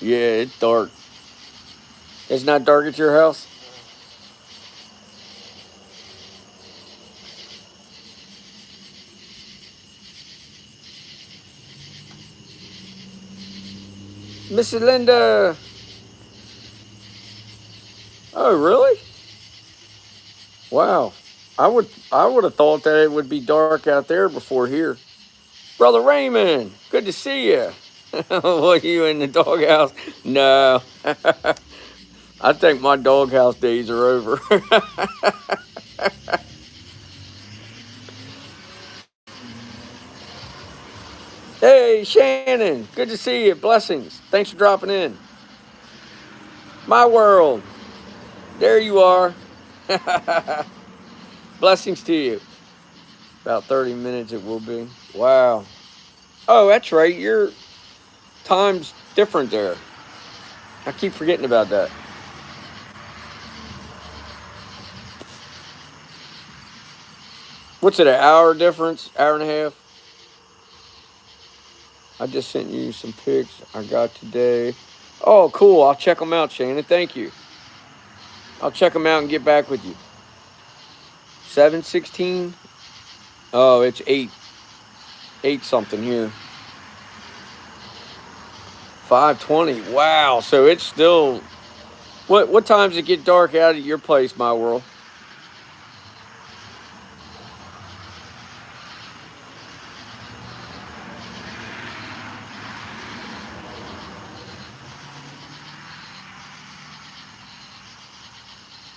Yeah, it's dark. It's not dark at your house? Mrs. Linda. Oh, really? Wow. I would have thought that it would be dark out there before here. Brother Raymond, good to see you. What, you in the doghouse? No. I think my doghouse days are over. Hey, Shannon, good to see you. Blessings. Thanks for dropping in. My world. There you are. Blessings to you. About 30 minutes it will be. Wow. Oh, that's right. Your time's different there. I keep forgetting about that. What's it, an hour difference? Hour and a half? I just sent you some pics I got today. Oh, cool. I'll check them out, Shannon. Thank you. I'll check them out and get back with you. 7:16. Oh, it's 8 something here. 5:20. Wow. So it's still. What time does it get dark out at your place, my world?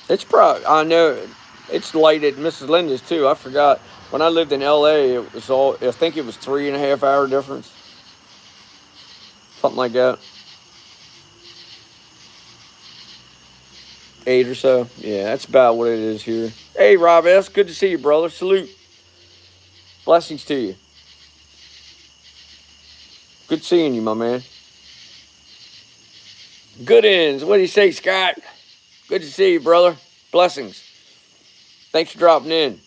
It's probably. I know it's late at Mrs. Linda's too. I forgot when I lived in L.A. It was all. I think it was 3.5 hour difference, something like that. 8 or so. Yeah, that's about what it is here. Hey, Rob S. Good to see you, brother. Salute. Blessings to you. Good seeing you, my man. Good ends. What do you say, Scott? Good to see you, brother. Blessings. Thanks for dropping in.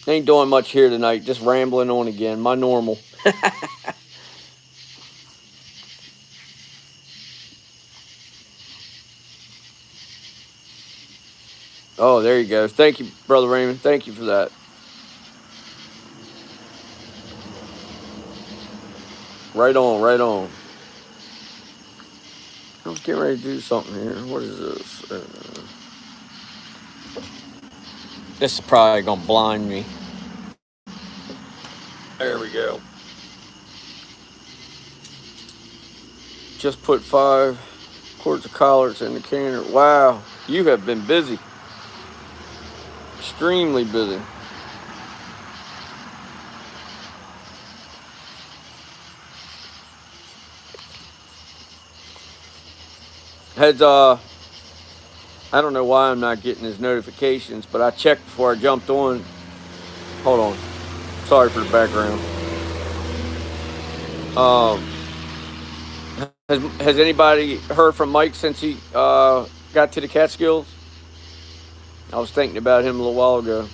Ain't doing much here tonight. Just rambling on again. My normal. Oh, there you go. Thank you, brother Raymond. Thank you for that. Right on, right on. I was getting ready to do something here. What is this? This is probably gonna blind me. There we go. Just put 5 quarts of collards in the canner. Wow, you have been busy. Extremely busy. Has I don't know why I'm not getting his notifications, but I checked before I jumped on. Hold on. Sorry for the background. Um, has anybody heard from Mike since he got to the Catskills? I was thinking about him a little while ago.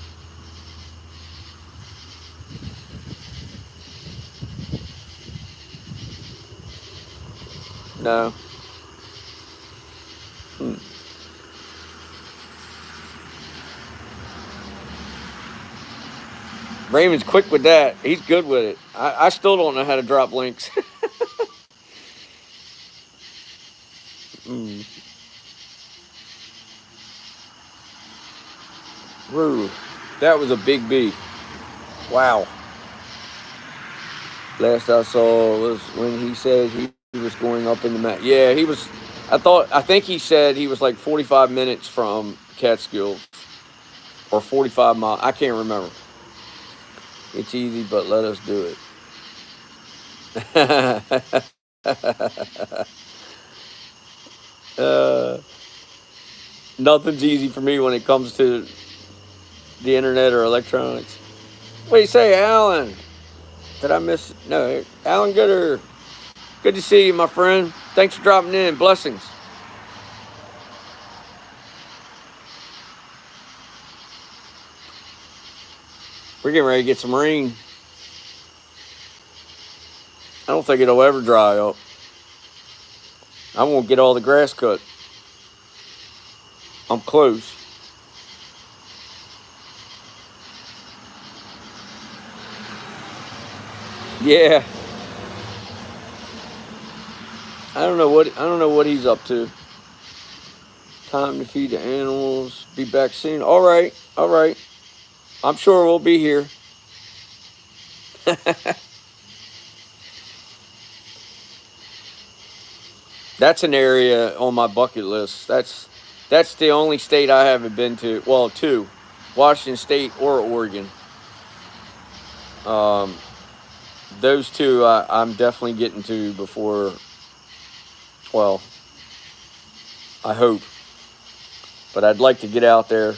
No. Hmm. Raymond's quick with that. He's good with it. I still don't know how to drop links. Mm. Woo. That was a big B. Wow. Last I saw was when he said he was going up in the mat. Yeah, he was. I think he said he was like 45 minutes from Catskills or 45 miles. I can't remember. It's easy, but let us do it. uh, Nothing's easy for me when it comes to the internet or electronics. What do you say, Alan? Did I miss? No, Alan Gooder. Good to see you, my friend. Thanks for dropping in. Blessings. We're getting ready to get some rain. I don't think it'll ever dry up. I won't get all the grass cut. I'm close. Yeah. I don't know what he's up to. Time to feed the animals. Be back soon. All right. All right. I'm sure we'll be here. That's an area on my bucket list. That's the only state I haven't been to. Well, two, Washington State or Oregon. Um, those two I'm definitely getting to before. Well, I hope, but I'd like to get out there.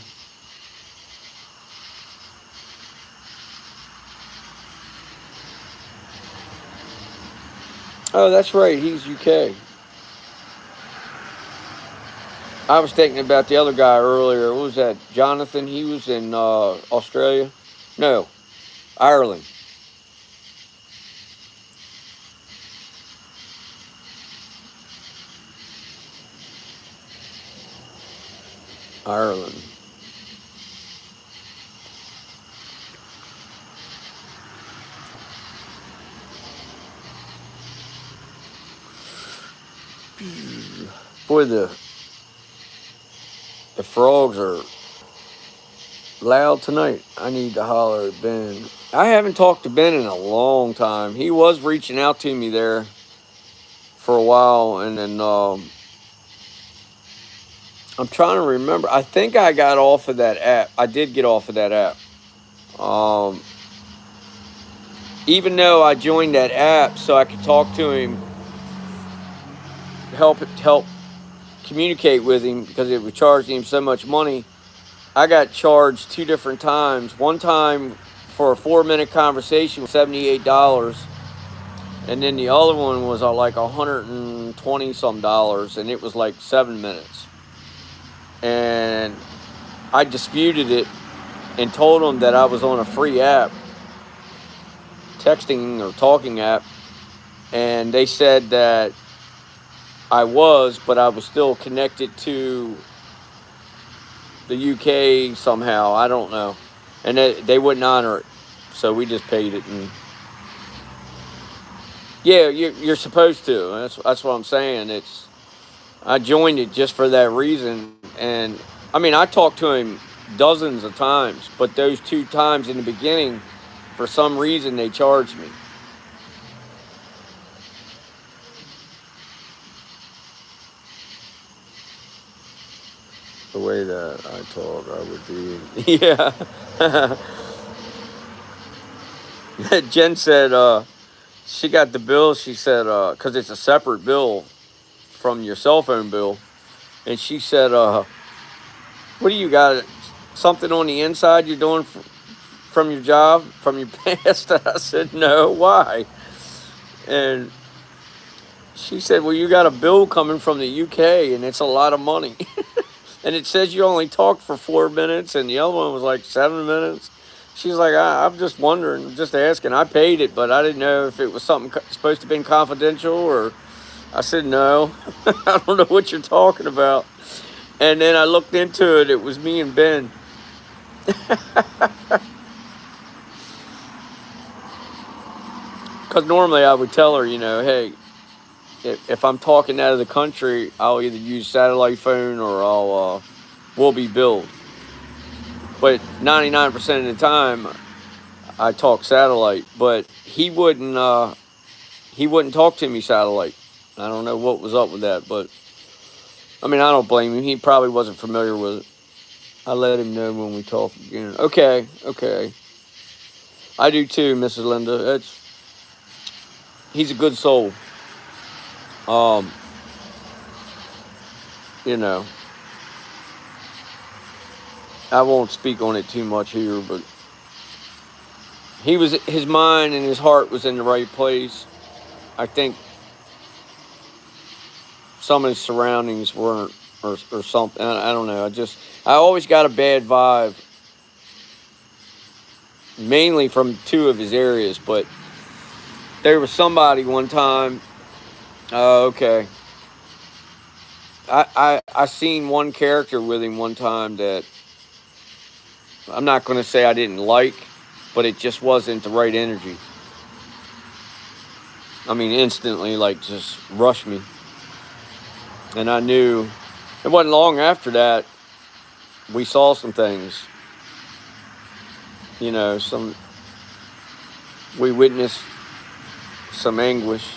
Oh, that's right. He's UK. I was thinking about the other guy earlier. What was that? Jonathan? He was in Australia? No, Ireland. Ireland. Boy, the frogs are loud tonight. I need to holler at Ben. I haven't talked to Ben in a long time. He was reaching out to me there for a while, and then I'm trying to remember. I think I got off of that app. I did get off of that app. Um, Even though I joined that app so I could talk to him, help communicate with him because it was charging him so much money. I got charged two different times. One time for a 4-minute conversation with $78, and then the other one was like $120 some, and it was like 7 minutes. And I disputed it and told them that I was on a free app, texting or talking app, and they said that I was, but I was still connected to the UK somehow. I don't know. And they wouldn't honor it. So we just paid it. And yeah, you're supposed to. That's what I'm saying. I joined it just for that reason. And I mean, I talked to him dozens of times, but those 2 times in the beginning, for some reason, they charged me. The way that I talk, I would be. Yeah. Jen said she got the bill. She said, because it's a separate bill from your cell phone bill. And she said, what do you got? Something on the inside you're doing from your job, from your past? I said, no, why? And she said, well, you got a bill coming from the UK and it's a lot of money. And it says you only talked for 4 minutes and the other one was like 7 minutes. She's like, I'm just wondering, just asking. I paid it, but I didn't know if it was something supposed to be confidential or. I said, no. I don't know what you're talking about. And then I looked into it. It was me and Ben. Because normally I would tell her, hey, if I'm talking out of the country, I'll either use satellite phone or we'll be billed. But 99% of the time, I talk satellite. But he wouldn't talk to me satellite. I don't know what was up with that, but I mean, I don't blame him. He probably wasn't familiar with it. I let him know when we talk again. Okay. I do too, Mrs. Linda. He's a good soul. Um, you know, I won't speak on it too much here, but his mind and his heart was in the right place. I think some of his surroundings weren't, or something. I don't know. I always got a bad vibe mainly from two of his areas, but there was somebody one time. Okay. I seen one character with him one time that I'm not going to say I didn't like, but it just wasn't the right energy. I mean, instantly, like, just rushed me. And I knew it wasn't long after that we saw some things. You know, we witnessed some anguish.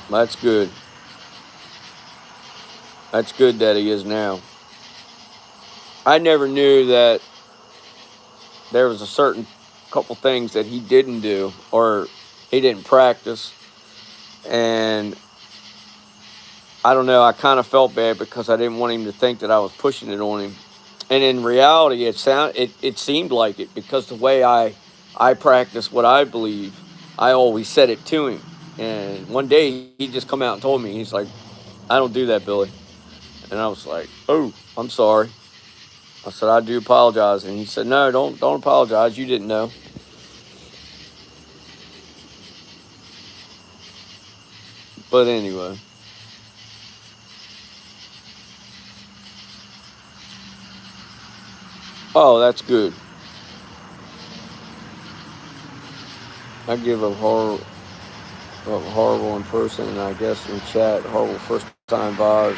That's good. That's good that he is now. I never knew that there was a certain couple things that he didn't do or he didn't practice. And I don't know, I kind of felt bad because I didn't want him to think that I was pushing it on him. And in reality, it seemed like it, because the way I practice what I believe, I always said it to him. And one day he just come out and told me, he's like, I don't do that, Billy. And I was like, oh, I'm sorry. I said, I do apologize. And he said, no, don't apologize. You didn't know. But anyway. Oh, that's good. I give a horrible in person, and I guess in chat, horrible first time vibes.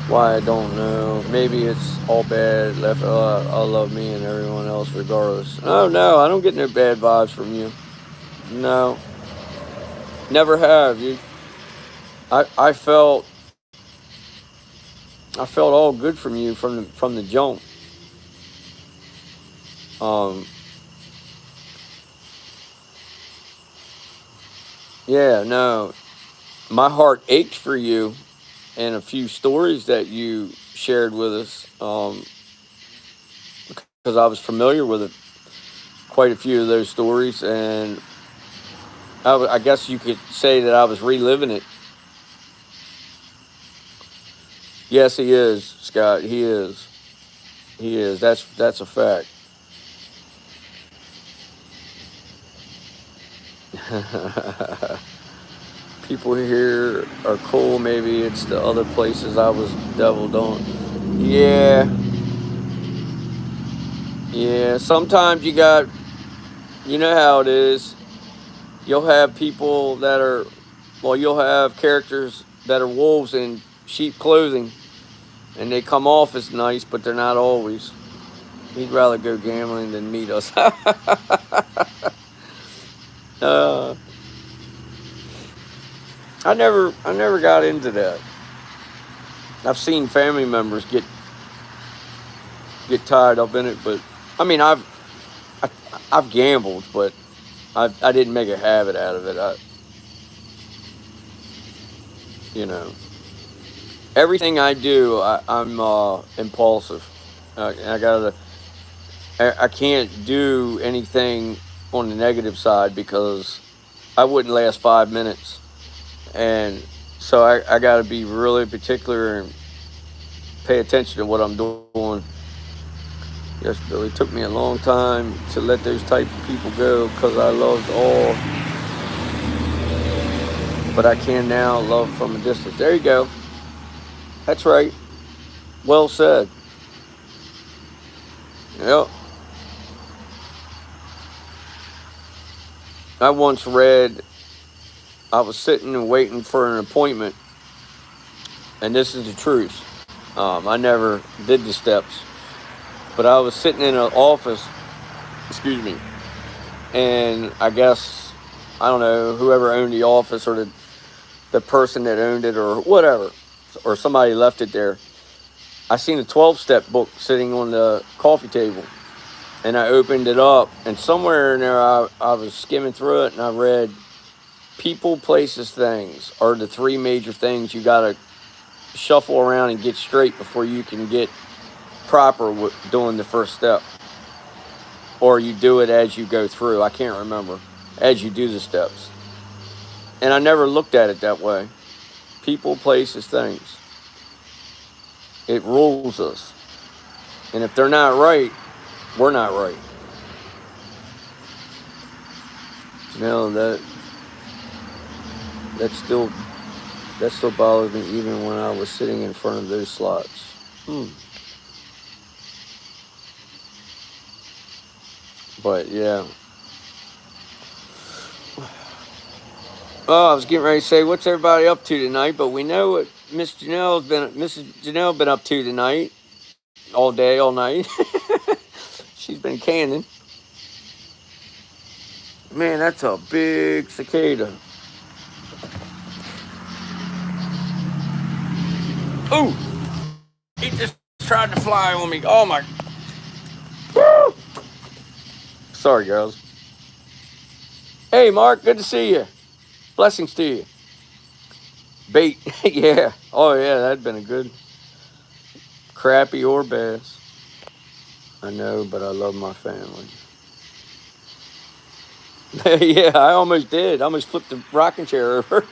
Why, I don't know. Maybe it's all bad. Left. I love me and everyone else regardless. Oh no, I don't get no bad vibes from you. No, never have. I felt all good from you from the jump. Um, yeah, no, my heart ached for you, and a few stories that you shared with us. Because I was familiar with it, quite a few of those stories, and I guess you could say that I was reliving it. Yes, he is, Scott. He is. He is. That's a fact. People here are cool. Maybe it's the other places I was deviled on. Yeah, yeah. Sometimes you know how it is. You'll have people that are, well, you'll have characters that are wolves in sheep clothing, and they come off as nice, but they're not always. He'd rather go gambling than meet us. uh, I never got into that. I've seen family members get tied up in it, but I mean, I, I've gambled, but I didn't make a habit out of it. You know, everything I do, I'm impulsive. I can't do anything on the negative side because I wouldn't last 5 minutes, and so I got to be really particular and pay attention to what I'm doing. Yes, Billy, it took me a long time to let those type of people go because I loved all, but I can now love from a distance. There you go. That's right. Well said. Yep. I once read, I was sitting and waiting for an appointment, and this is the truth. I never did the steps, but I was sitting in an office, excuse me, and I guess, I don't know, whoever owned the office or the person that owned it or whatever, or somebody left it there. I seen a 12-step book sitting on the coffee table, and I opened it up, and somewhere in there I was skimming through it, and I read, people, places, things are the three major things you got to shuffle around and get straight before you can get proper with doing the first step. Or you do it as you go through. I can't remember. As you do the steps. And I never looked at it that way. People, places, things. It rules us. And if they're not right, we're not right. You know, that still that still bothers me even when I was sitting in front of those slots. But yeah. Oh, I was getting ready to say, what's everybody up to tonight? But we know what Mrs. Janelle been up to tonight, all day, all night. She's been canning. Man, that's a big cicada. Ooh, he just tried to fly on me. Oh my. Woo! Sorry, girls. Hey, Mark, good to see you. Blessings to you. Bait, yeah. Oh yeah, that'd been a good crappie or bass. I know, but I love my family. Yeah, I almost did. I almost flipped the rocking chair over.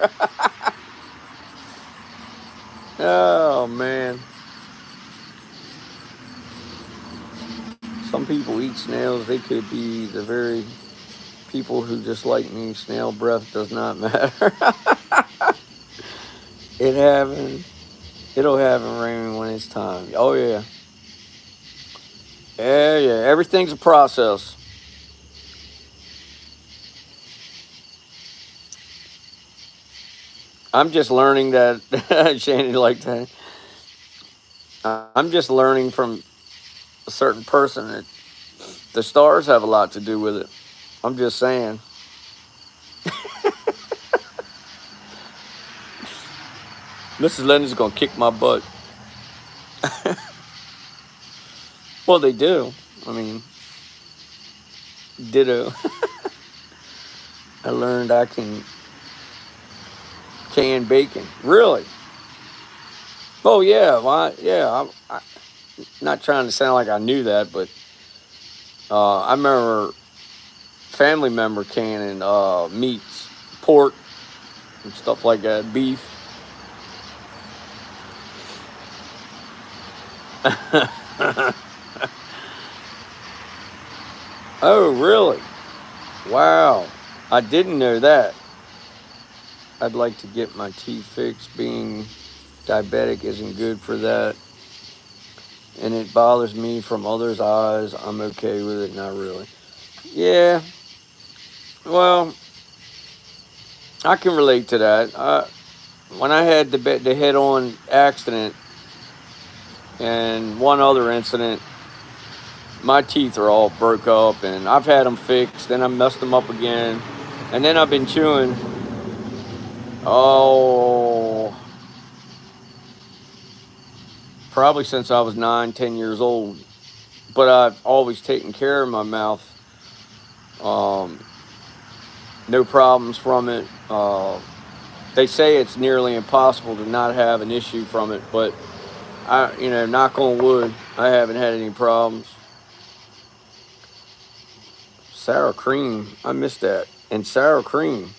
Oh man. Some people eat snails. They could be the very people who just like me. Snail breath does not matter. It happen. It'll happen, Raymond, when it's time. Oh yeah. Yeah, yeah. Everything's a process. I'm just learning that Shannon like that. I'm just learning from a certain person that the stars have a lot to do with it. I'm just saying. Mrs. Linda's gonna kick my butt. Well, they do. I mean, ditto. I learned I can bacon. Really? Oh yeah. Well, yeah. I'm not trying to sound like I knew that, but I remember family member canning meats, pork, and stuff like that, beef. Oh, really? Wow. I didn't know that. I'd like to get my teeth fixed. Being diabetic isn't good for that. And it bothers me from others' eyes. I'm okay with it, not really. Yeah, well, I can relate to that. When I had the head-on accident and one other incident, my teeth are all broke up, and I've had them fixed. Then I messed them up again, and then I've been chewing. Oh, probably since I was 9, 10 years old. But I've always taken care of my mouth. Um, no problems from it. They say it's nearly impossible to not have an issue from it, but knock on wood, I haven't had any problems. Sour cream, I missed that. And sour cream,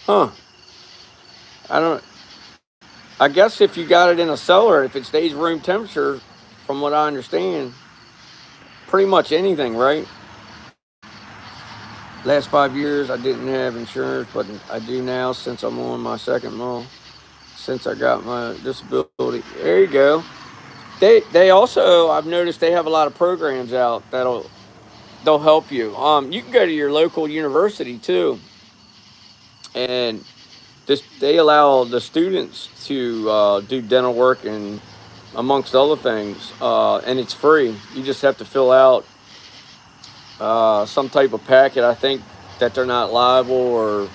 huh? I don't. I guess if you got it in a cellar, if it stays room temperature, from what I understand, pretty much anything, right? Last 5 years, I didn't have insurance, but I do now since I'm on my second month. Since I got my disability, there you go. They also, I've noticed they have a lot of programs out they'll help you. You can go to your local university too, and they allow the students to do dental work and amongst other things, and it's free. You just have to fill out some type of packet. I think that they're not liable, or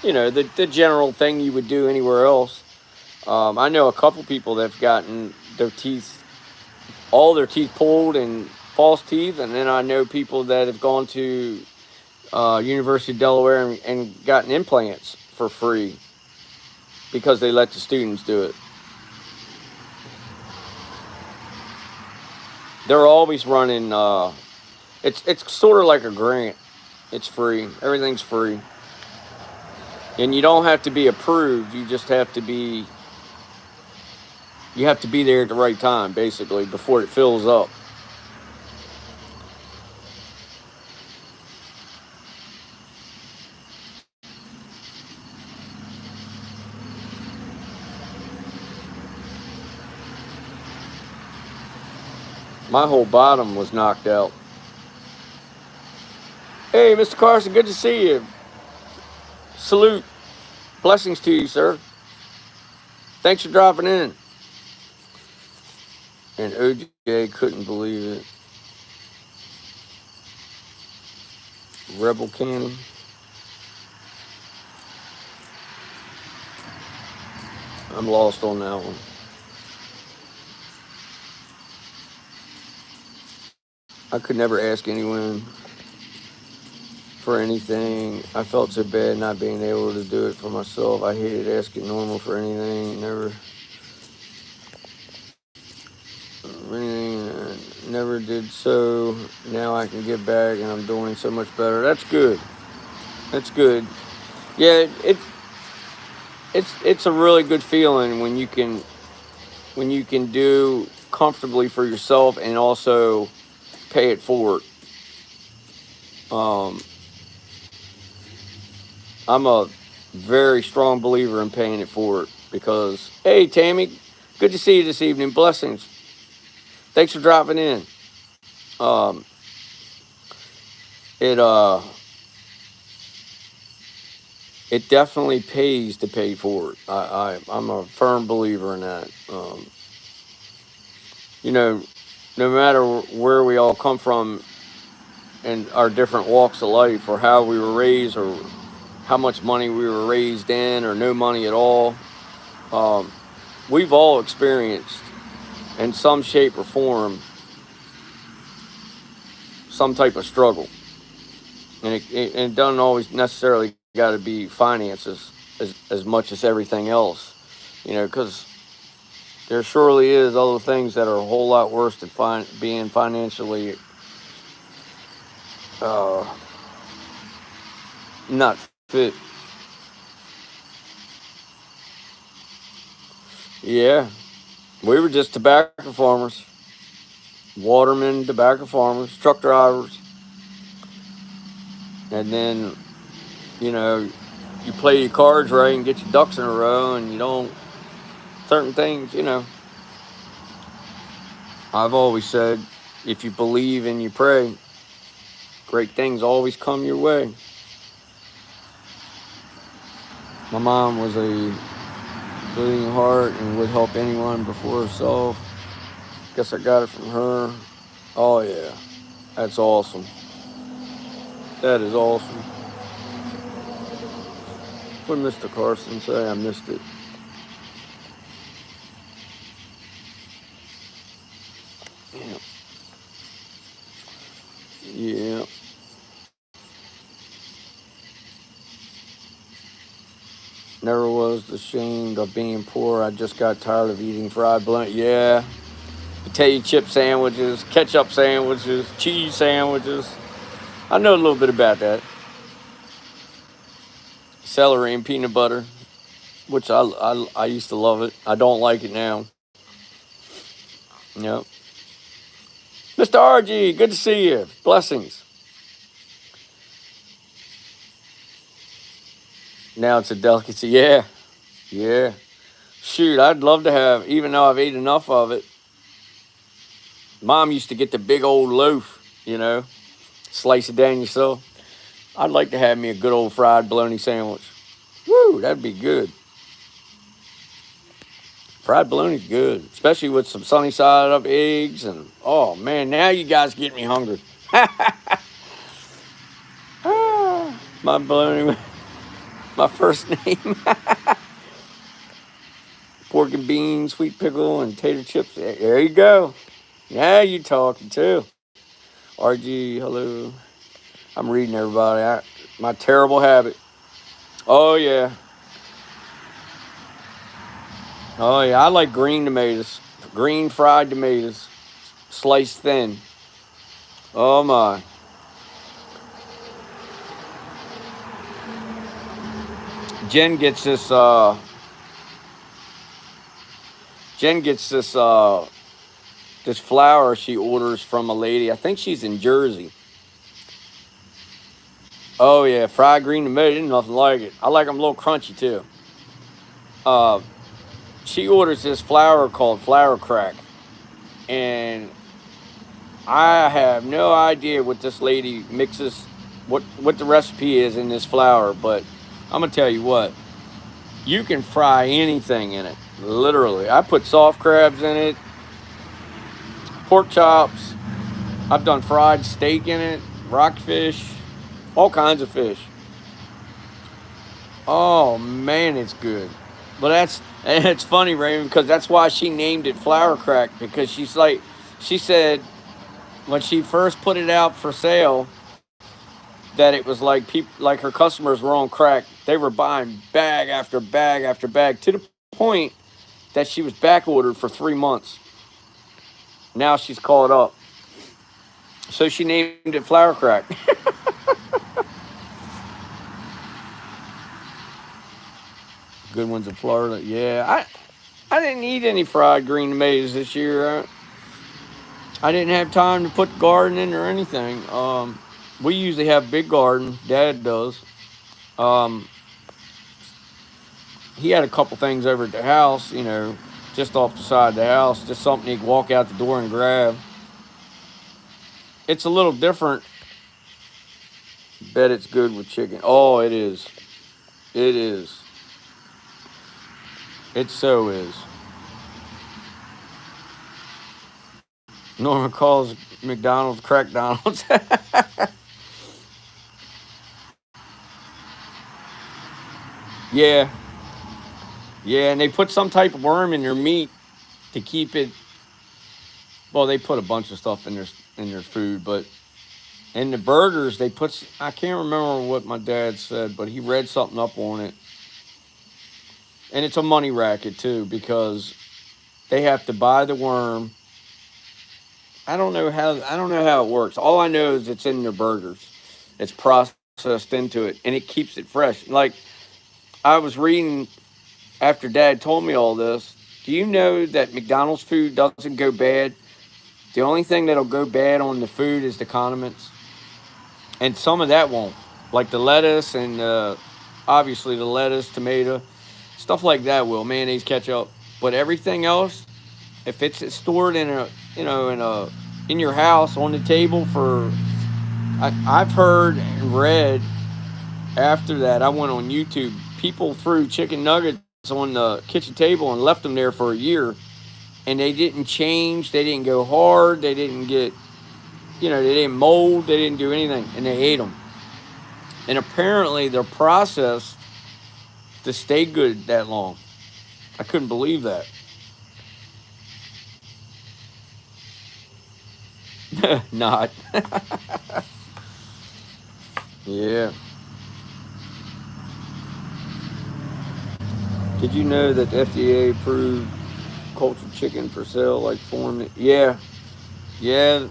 the general thing you would do anywhere else. I know a couple people that've gotten all their teeth pulled and false teeth, and then I know people that have gone to University of Delaware and gotten implants for free because they let the students do it. They're always running. It's sort of like a grant. It's free. Everything's free, and you don't have to be approved. You just have to be. You have to be there at the right time, basically, before it fills up. My whole bottom was knocked out. Hey, Mr. Carson, good to see you. Salute. Blessings to you, sir. Thanks for dropping in. And OJ couldn't believe it. Rebel Cannon. I'm lost on that one. I could never ask anyone for anything. I felt so bad not being able to do it for myself. I hated asking normal for anything. Never did so. Now I can get back, and I'm doing so much better. That's good. That's good. Yeah, it's a really good feeling when you can do comfortably for yourself and also pay it forward. I'm a very strong believer in paying it forward because, hey, Tammy, good to see you this evening. Blessings. Thanks for dropping in. It it definitely pays to pay forward. I'm a firm believer in that. No matter where we all come from in our different walks of life, or how we were raised, or how much money we were raised in, or no money at all, we've all experienced in some shape or form some type of struggle. And it doesn't always necessarily got to be finances as much as everything else, because there surely is other things that are a whole lot worse than being financially not fit. Yeah, we were just tobacco farmers, watermen, tobacco farmers, truck drivers, and then you play your cards right and get your ducks in a row, and you don't certain things. I've always said, if you believe and you pray, great things always come your way. My mom was a bleeding heart and would help anyone before herself. Guess I got it from her. Oh yeah, that's awesome. That is awesome. What did Mr. Carson say? I missed it. Yeah. Never was ashamed of being poor. I just got tired of eating fried blunt. Yeah. Potato chip sandwiches, ketchup sandwiches, cheese sandwiches. I know a little bit about that. Celery and peanut butter, which I used to love it. I don't like it now. Yep. Mr. RG, good to see you. Blessings. Now it's a delicacy. Yeah. Yeah. Shoot, I'd love to have, even though I've ate enough of it. Mom used to get the big old loaf, slice it down yourself. I'd like to have me a good old fried bologna sandwich. Woo, that'd be good. Fried bologna's good, especially with some sunny side up eggs. And oh man, now you guys get me hungry. My bologna, my first name. Pork and beans, sweet pickle, and tater chips. There you go. Now you talking too. RG, hello. I'm reading everybody. My terrible habit. Oh yeah. Oh yeah. I like green tomatoes. Green fried tomatoes. Sliced thin. Oh my. Jen gets this this flour she orders from a lady. I think she's in Jersey. Oh yeah, fried green tomatoes, nothing like it. I like them a little crunchy too. She orders this flour called Flour Crack, and I have no idea what this lady mixes, what the recipe is in this flour, but I'm gonna tell you what, you can fry anything in it. Literally, I put soft crabs in it, pork chops. I've done fried steak in it, rockfish, all kinds of fish. Oh man, it's good. But that's and it's funny, Raymond, because that's why she named it flour crack because she said when she first put it out for sale that it was like people like her customers were on crack. They were buying bag after bag after bag to the point that she was back ordered for 3 months. Now she's caught up. So she named it flour crack. Good ones in Florida. Yeah, I didn't eat any fried green tomatoes this year. I didn't have time to put garden in or anything. We usually have big garden. Dad does. Um, he had a couple things over at the house, just off the side of the house, just something he could walk out the door and grab. It's a little different. Bet it's good with chicken. Oh, it is. It is. It so is. Norman calls McDonald's Crackdonald's. Yeah, yeah, and they put some type of worm in their meat to keep it. Well, they put a bunch of stuff in their food, but in the burgers they put. I can't remember what my dad said, but he read something up on it, and it's a money racket too because they have to buy the worm. I don't know how it works. All I know is it's in their burgers. It's processed into it, and it keeps it fresh. Like I was reading after Dad told me all this. Do you know that McDonald's food doesn't go bad? The only thing that'll go bad on the food is the condiments, and some of that won't, like the lettuce and obviously the lettuce, tomato, stuff like that will mayonnaise, ketchup. But everything else, if it's stored in a in your house on the table for, I've heard and read after that. I went on YouTube. People threw chicken nuggets on the kitchen table and left them there for a year, and they didn't change. They didn't go hard. They didn't get they didn't mold, they didn't do anything, and they ate them. And apparently, they're processed to stay good that long. I couldn't believe that. Not. Yeah. Did you know that the FDA approved cultured chicken for sale, like foreign? Yeah. Yeah.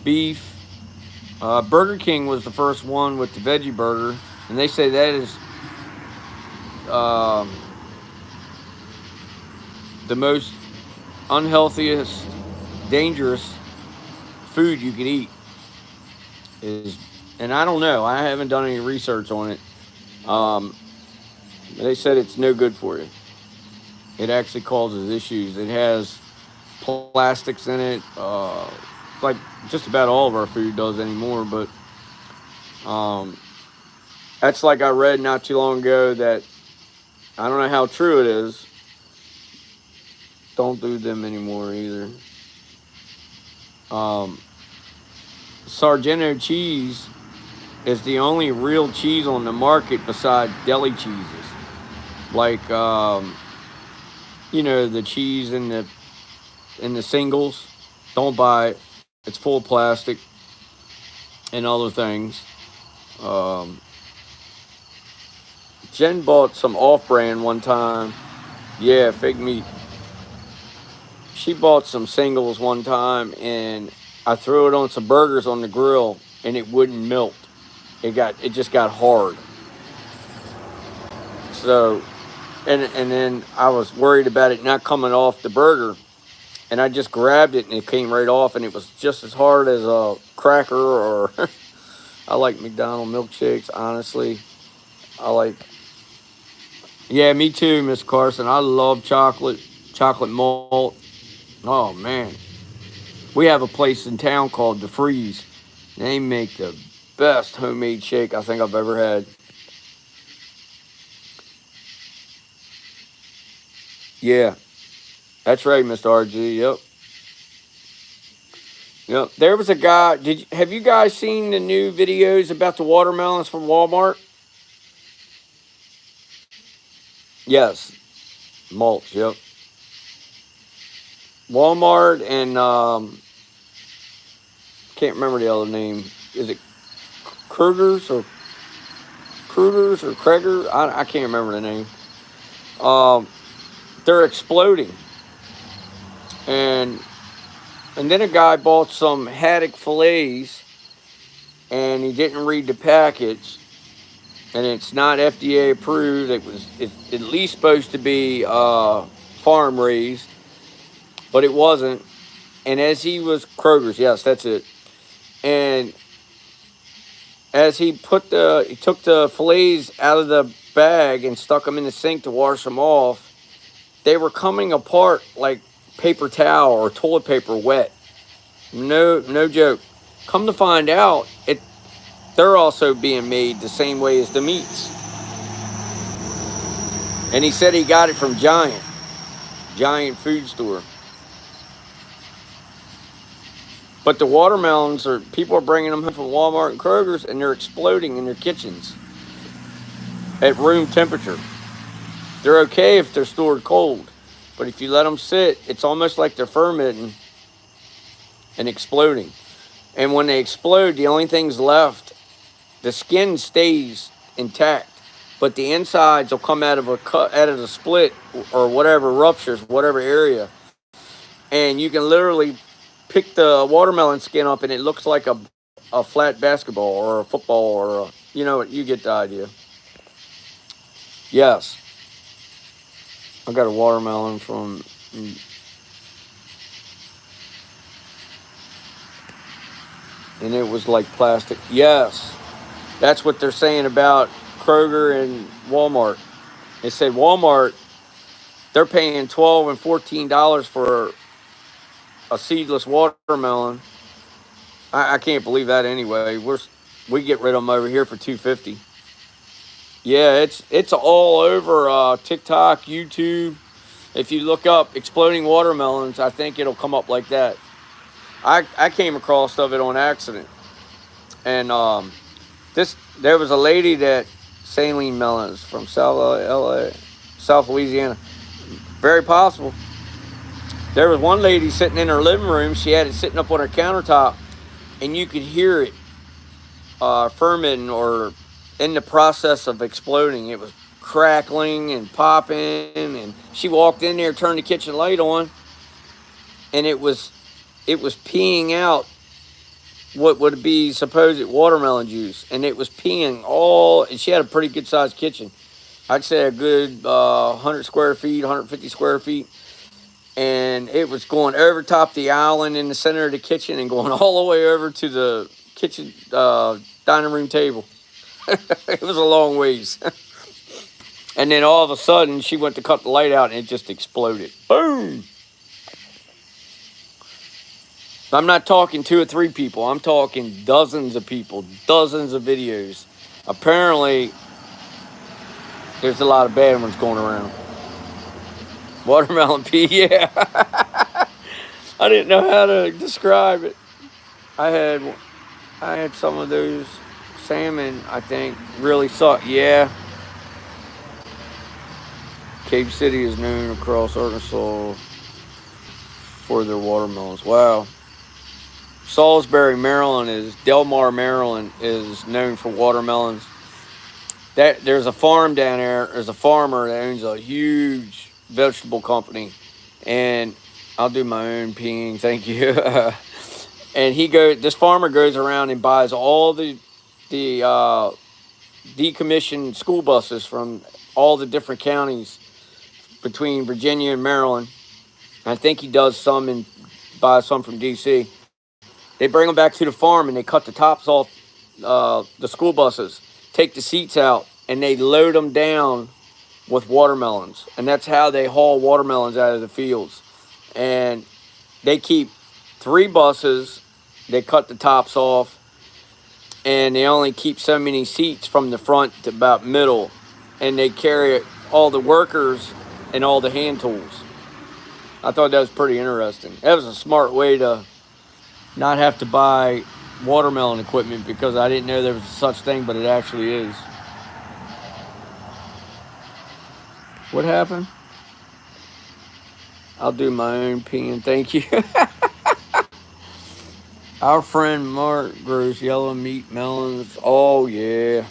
Beef. Burger King was the first one with the veggie burger, and they say that is um, the most unhealthiest, dangerous food you can eat. Is and I don't know. I haven't done any research on it. Um, they said it's no good for you. It actually causes issues. It has plastics in it, like just about all of our food does anymore. But um, that's like I read not too long ago that I don't know how true it is. Don't do them anymore either. Um, Sargento cheese is the only real cheese on the market besides deli cheeses. Like the cheese in the singles. Don't buy it. It's full of plastic and other things. Um, Jen bought some off-brand one time. Yeah, fake meat. She bought some singles one time, and I threw it on some burgers on the grill, and it wouldn't melt. It just got hard. So, and then I was worried about it not coming off the burger, and I just grabbed it, and it came right off, and it was just as hard as a cracker. Or I like McDonald's milkshakes, honestly. I like. Yeah, me too, Miss Carson. I love chocolate malt. Oh man, We have a place in town called The Freeze. They make the best homemade shake I think I've ever had. Yeah, that's right, Mr. RG. Yep. Yep. There was a guy. Have you guys seen the new videos about the watermelons from Walmart? Yes. Mulch. Yep. Walmart and can't remember the other name. Is it Krugers or Krugers or Kreger? I can't remember the name. Um, they're exploding, and then a guy bought some haddock fillets, and he didn't read the package, and it's not FDA approved. It's at least supposed to be farm raised, but it wasn't. And as he was Kroger's, yes, that's it. And as he took the fillets out of the bag and stuck them in the sink to wash them off, they were coming apart like paper towel or toilet paper wet. No joke. Come to find out, they're also being made the same way as the meats. And he said he got it from Giant food store. But the watermelons people are bringing them home from Walmart and Kroger's, and they're exploding in their kitchens at room temperature. They're okay if they're stored cold, but if you let them sit, it's almost like they're fermenting and exploding. And when they explode, the only thing's left, the skin stays intact, but the insides will come out of a cut, out of the split or whatever ruptures, whatever area, and you can literally pick the watermelon skin up, and it looks like a flat basketball or a football or you get the idea. Yes, I got a watermelon from. And it was like plastic. Yes, that's what they're saying about Kroger and Walmart. They said Walmart, they're paying $12 and $14 for a seedless watermelon. I can't believe that anyway. We get rid of them over here for $2.50. Yeah, it's all over TikTok, YouTube. If you look up exploding watermelons, I think it'll come up like that. I came across of it on accident, and there was a lady that saline melons from South Louisiana. Very possible. There was one lady sitting in her living room. She had it sitting up on her countertop, and you could hear it fermenting or in the process of exploding. It was crackling and popping, and she walked in there, turned the kitchen light on, and it was peeing out what would be supposed watermelon juice, and it was peeing all. And she had a pretty good sized kitchen. I'd say a good 100 square feet, 150 square feet, and it was going over top the island in the center of the kitchen and going all the way over to the kitchen dining room table. It was a long ways. And then all of a sudden, she went to cut the light out, and it just exploded. Boom! I'm not talking 2 or 3 people. I'm talking dozens of people, dozens of videos. Apparently, there's a lot of bad ones going around. Watermelon pea, yeah. I didn't know how to describe it. I had some of those salmon, I think, really suck. Yeah. Cave City is known across Arkansas for their watermelons. Wow. Salisbury, Delmar, Maryland is known for watermelons. There's a farm down there. There's a farmer that owns a huge vegetable company, and I'll do my own peeing, thank you. And this farmer goes around and buys all the decommissioned school buses from all the different counties between Virginia and Maryland. I think he does buys some from DC. They bring them back to the farm, and they cut the tops off the school buses, take the seats out, and they load them down with watermelons. And that's how they haul watermelons out of the fields. And they keep 3 buses. They cut the tops off, and they only keep so many seats from the front to about middle, and they carry all the workers and all the hand tools. I thought that was pretty interesting. That was a smart way to not have to buy watermelon equipment, because I didn't know there was such thing, but it actually is. What happened? I'll do my own peeing, thank you. Our friend Mark grows yellow meat melons. Oh, yeah.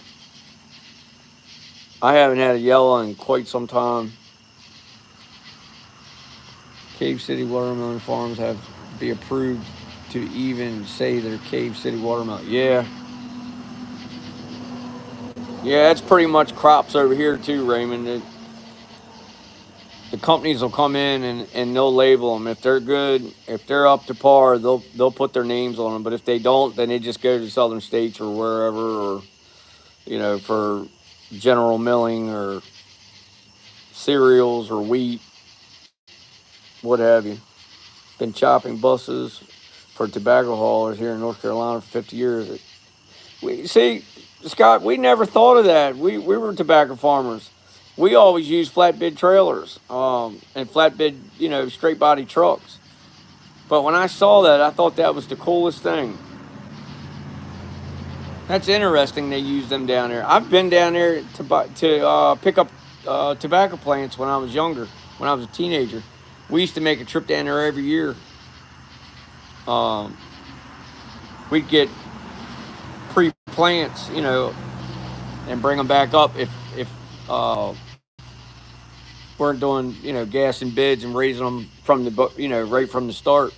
I haven't had a yellow in quite some time. Cave City watermelon farms have to be approved to even say they're Cave City watermelon. Yeah. Yeah, it's pretty much crops over here too, Raymond. The companies will come in and they'll label them. If they're good, if they're up to par, they'll put their names on them. But if they don't, then they just go to southern states or wherever, or for general milling or cereals or wheat, what have you. Been chopping buses for tobacco haulers here in North Carolina for 50 years. We see, Scott, we never thought of that. We were tobacco farmers. We always used flatbed trailers and flatbed, straight body trucks. But when I saw that, I thought that was the coolest thing. That's interesting. They use them down there. I've been down there to pick up tobacco plants when I was younger, when I was a teenager. We used to make a trip down there every year. Um, we'd get pre-plants, and bring them back up if weren't doing gas and beds and raising them from the right from the start.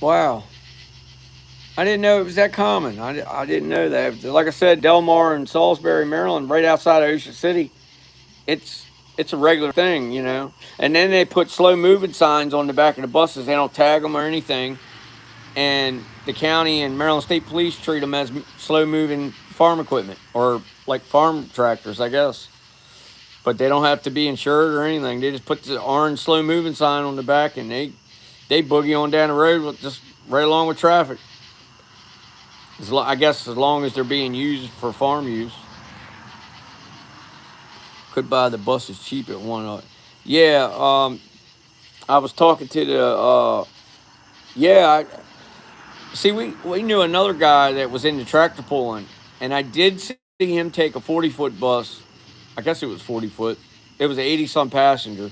Wow, I didn't know it was that common. I didn't know that. Like I said, Delmar and Salisbury, Maryland, right outside of Ocean City, it's it's a regular thing. And then they put slow moving signs on the back of the buses. They don't tag them or anything, and the county and Maryland State Police treat them as slow moving farm equipment, or like farm tractors, I guess. But they don't have to be insured or anything. They just put the orange slow moving sign on the back, and they boogie on down the road with just right along with traffic. I guess as long as they're being used for farm use. Could buy the buses cheap at one. Yeah, I was talking to the. Yeah, see, we knew another guy that was into tractor pulling, and I did see him take a 40-foot bus. I guess it was 40 foot. It was an 80-some passenger,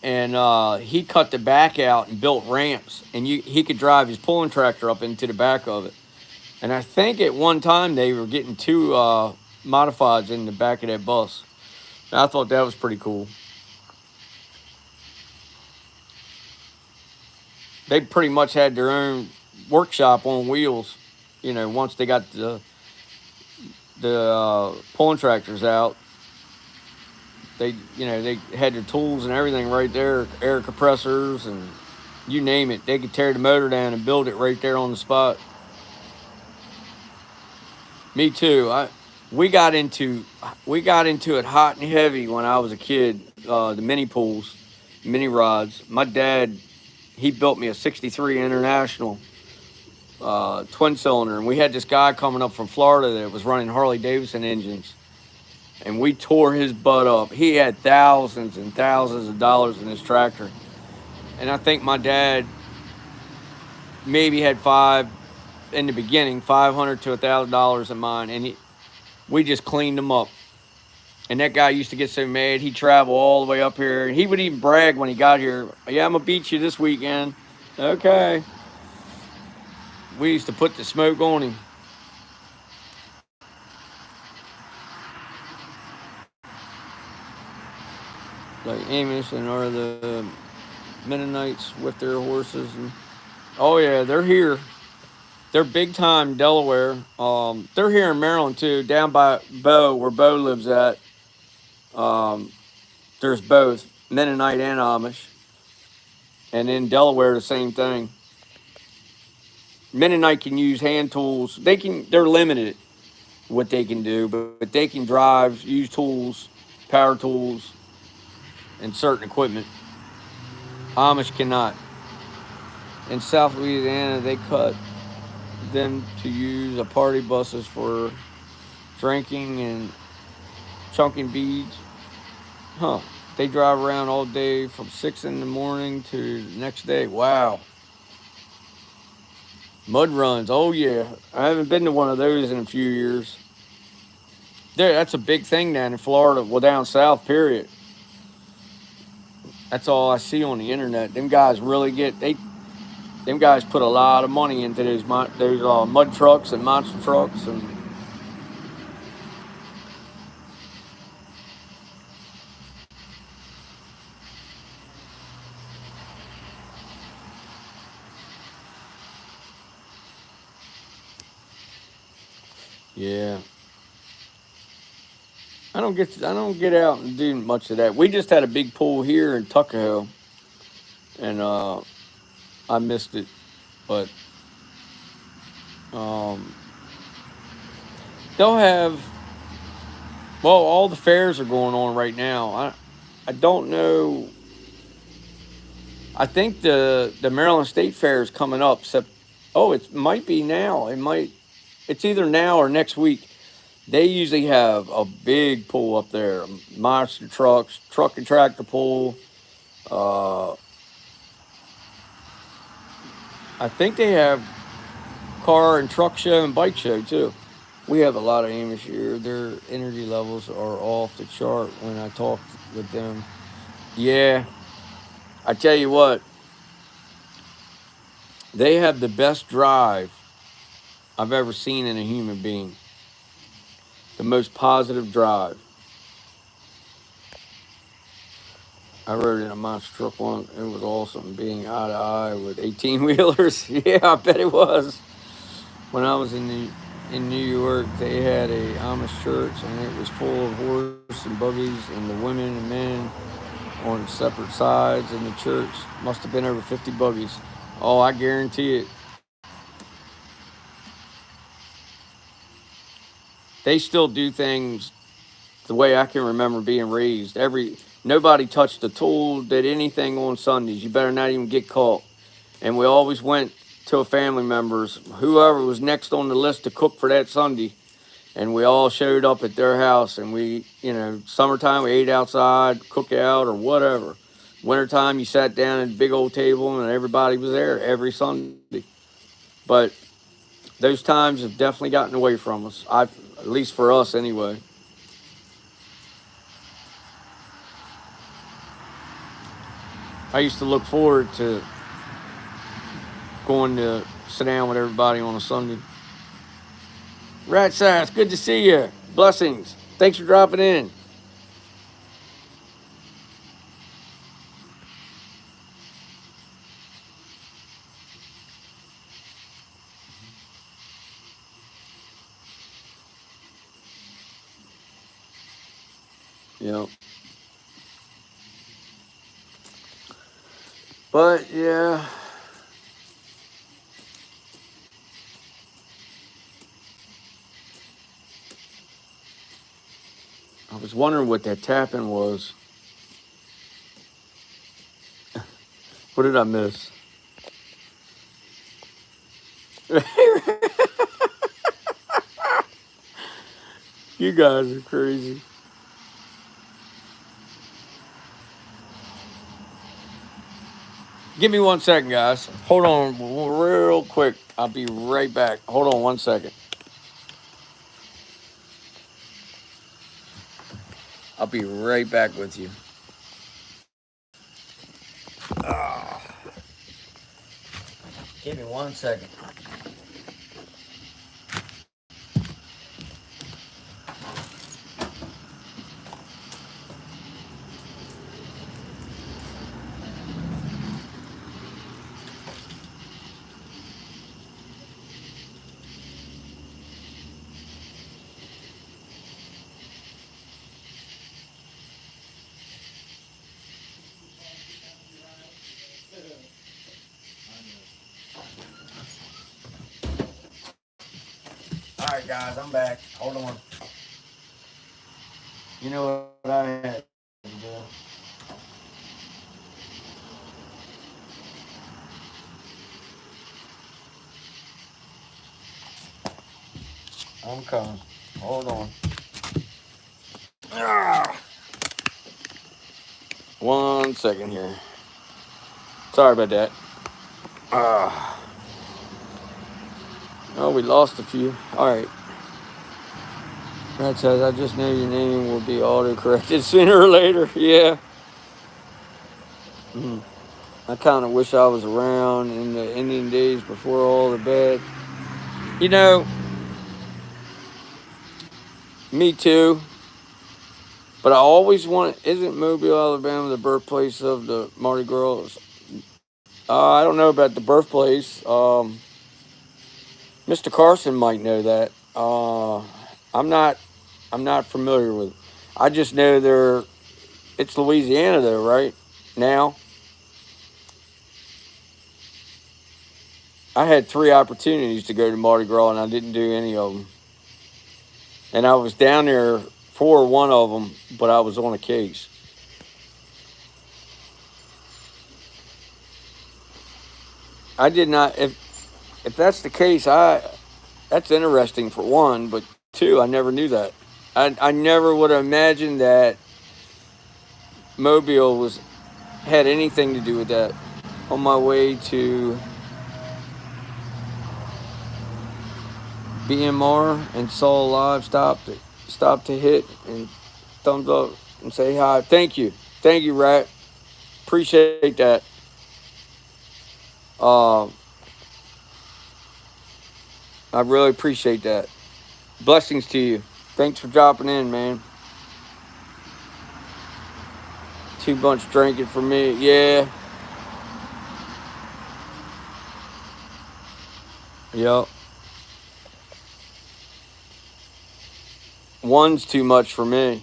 and he cut the back out and built ramps, and he could drive his pulling tractor up into the back of it. And I think at one time they were getting 2 modifieds in the back of that bus. And I thought that was pretty cool. They pretty much had their own workshop on wheels. Once they got the pulling tractors out, they had their tools and everything right there, air compressors and you name it. They could tear the motor down and build it right there on the spot. Me too. We got into it hot and heavy when I was a kid. The mini pools, mini rods. My dad, he built me a '63 International twin cylinder, and we had this guy coming up from Florida that was running Harley Davidson engines, and we tore his butt up. He had thousands and thousands of dollars in his tractor, and I think my dad maybe had in the beginning, $500 to $1,000 in mine, and we just cleaned them up. And that guy used to get so mad, he'd travel all the way up here. He would even brag when he got here, "Yeah, I'm gonna beat you this weekend." Okay. We used to put the smoke on him. Like Amish and are the Mennonites with their horses. And oh yeah, they're here. They're big time Delaware. They're here in Maryland too, down by Bo, where Bo lives at. Um, there's both Mennonite and Amish, and in Delaware the same thing. Mennonite can use hand tools. They're limited what they can do, but they can drive, use tools, power tools, and certain equipment. Amish cannot. In South Louisiana, they cut them to use a party buses for drinking and chunking beads. Huh. They drive around all day from 6 in the morning to the next day. Wow. Mud runs. Oh, yeah. I haven't been to one of those in a few years. That's a big thing down in Florida. Well, down south, period. That's all I see on the internet. Them guys really them guys put a lot of money into those mud trucks and monster trucks. And yeah. I don't get out and do much of that. We just had a big pool here in Tuckahoe, and I missed it. But um, they'll have all the fairs are going on right now. I don't know. I think the Maryland State Fair is coming up. It might be now. It's either now or next week. They usually have a big pool up there, monster trucks, truck and tractor pool. Uh, I think they have car and truck show and bike show too. We have a lot of Amish here. Their energy levels are off the chart when I talk with them. Yeah, I tell you what, they have the best drive I've ever seen in a human being. The most positive drive. I rode in a monster truck once. It was awesome being eye to eye with 18 wheelers. Yeah, I bet it was. When I was in New York, they had a Amish church, and it was full of horses and buggies, and the women and men on separate sides in the church. Must have been over 50 buggies. Oh, I guarantee it. They still do things the way I can remember being raised. Nobody touched a tool, did anything on Sundays. You better not even get caught. And we always went to a family member's, whoever was next on the list to cook for that Sunday. And we all showed up at their house, and summertime we ate outside, cookout or whatever. Wintertime you sat down at a big old table and everybody was there every Sunday. But those times have definitely gotten away from us. At least for us anyway. I used to look forward to going to sit down with everybody on a Sunday. Rat Sass, good to see you. Blessings. Thanks for dropping in. Yep. But yeah. I was wondering what that tapping was. What did I miss? You guys are crazy. Give me 1 second, guys. Hold on real quick. I'll be right back. Hold on 1 second. I'll be right back with you. Give me 1 second. All right, guys, I'm back. Hold on. You know what I had to do? I'm coming. Hold on. Ah. 1 second here. Sorry about that. Ah. Oh, we lost a few. All right. Brad says, I just know your name will be auto-corrected sooner or later. Yeah. I kind of wish I was around in the Indian days before all the bad. You know, me too. But I always want, isn't Mobile, Alabama the birthplace of the Mardi Gras? I don't know about the birthplace. Mr. Carson might know that. I'm not. I'm not familiar with it. I just know it's Louisiana though, right? Now, I had 3 opportunities to go to Mardi Gras and I didn't do any of them. And I was down there for one of them, but I was on a case. I did not. If that's the case, that's interesting for one, but two, I never knew that. I never would have imagined that Mobile had anything to do with that. On my way to BMR and saw live, stopped to hit and thumbs up and say hi. Thank you, Rat. Appreciate that. Uh, I really appreciate that. Blessings to you. Thanks for dropping in, man. Too much drinking for me. Yeah. Yep. One's too much for me.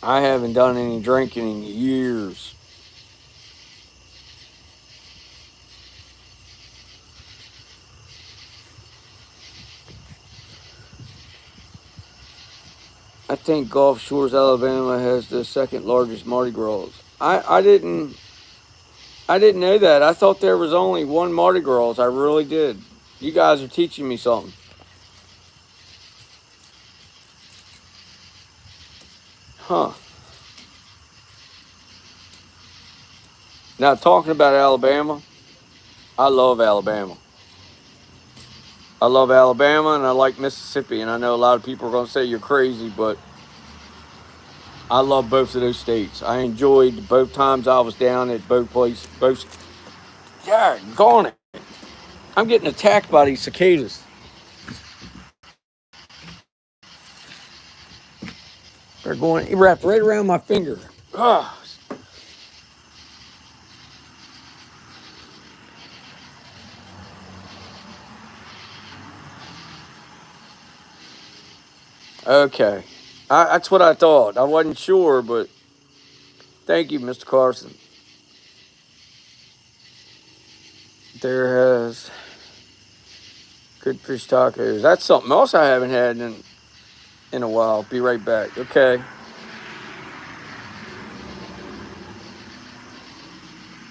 I haven't done any drinking in years. I think Gulf Shores, Alabama has the second largest Mardi Gras. I didn't know that. I thought there was only one Mardi Gras. I really did. You guys are teaching me something. Huh. Now, talking about Alabama, I love Alabama. I love Alabama and I like Mississippi. And I know a lot of people are going to say you're crazy, but I love both of those states. I enjoyed both times I was down at both places. Yeah, gone it. I'm getting attacked by these cicadas. They're going wrapped right around my finger. Ugh. Okay. That's what I thought. I wasn't sure, but thank you, Mr. Carson. There has good fish tacos. That's something else I haven't had in a while. Be right back. Okay.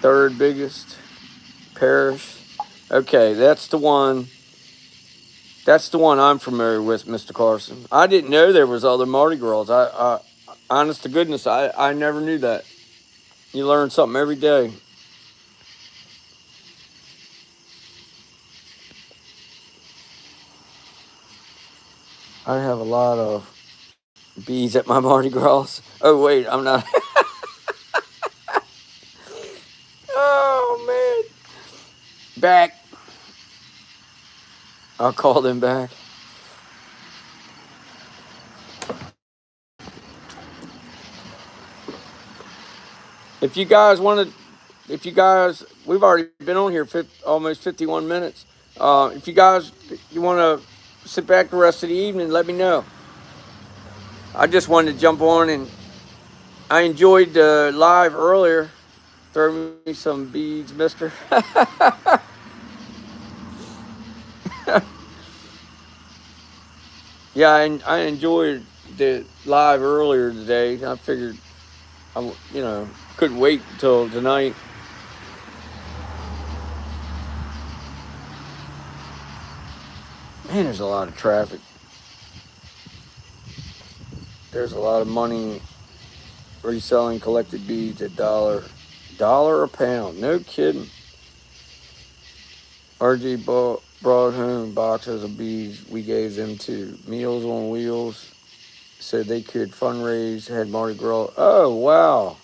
Third biggest parish. Okay, that's the one. That's the one I'm familiar with, Mr. Carson. I didn't know there was other Mardi Gras. Honest to goodness, I never knew that. You learn something every day. I have a lot of bees at my Mardi Gras. Oh wait, I'm not. Oh man, back. I'll call them back. If you guys want to, we've already been on here almost 51 minutes. If you want to sit back the rest of the evening, let me know. I just wanted to jump on and I enjoyed the live earlier. Throw me some beads, mister. Yeah, I enjoyed the live earlier today. I figured, couldn't wait until tonight. Man, there's a lot of traffic. There's a lot of money reselling collected beads at dollar a pound. No kidding. RG brought home boxes of beads. We gave them to Meals on Wheels so they could fundraise. Had Mardi Gras. Oh, wow.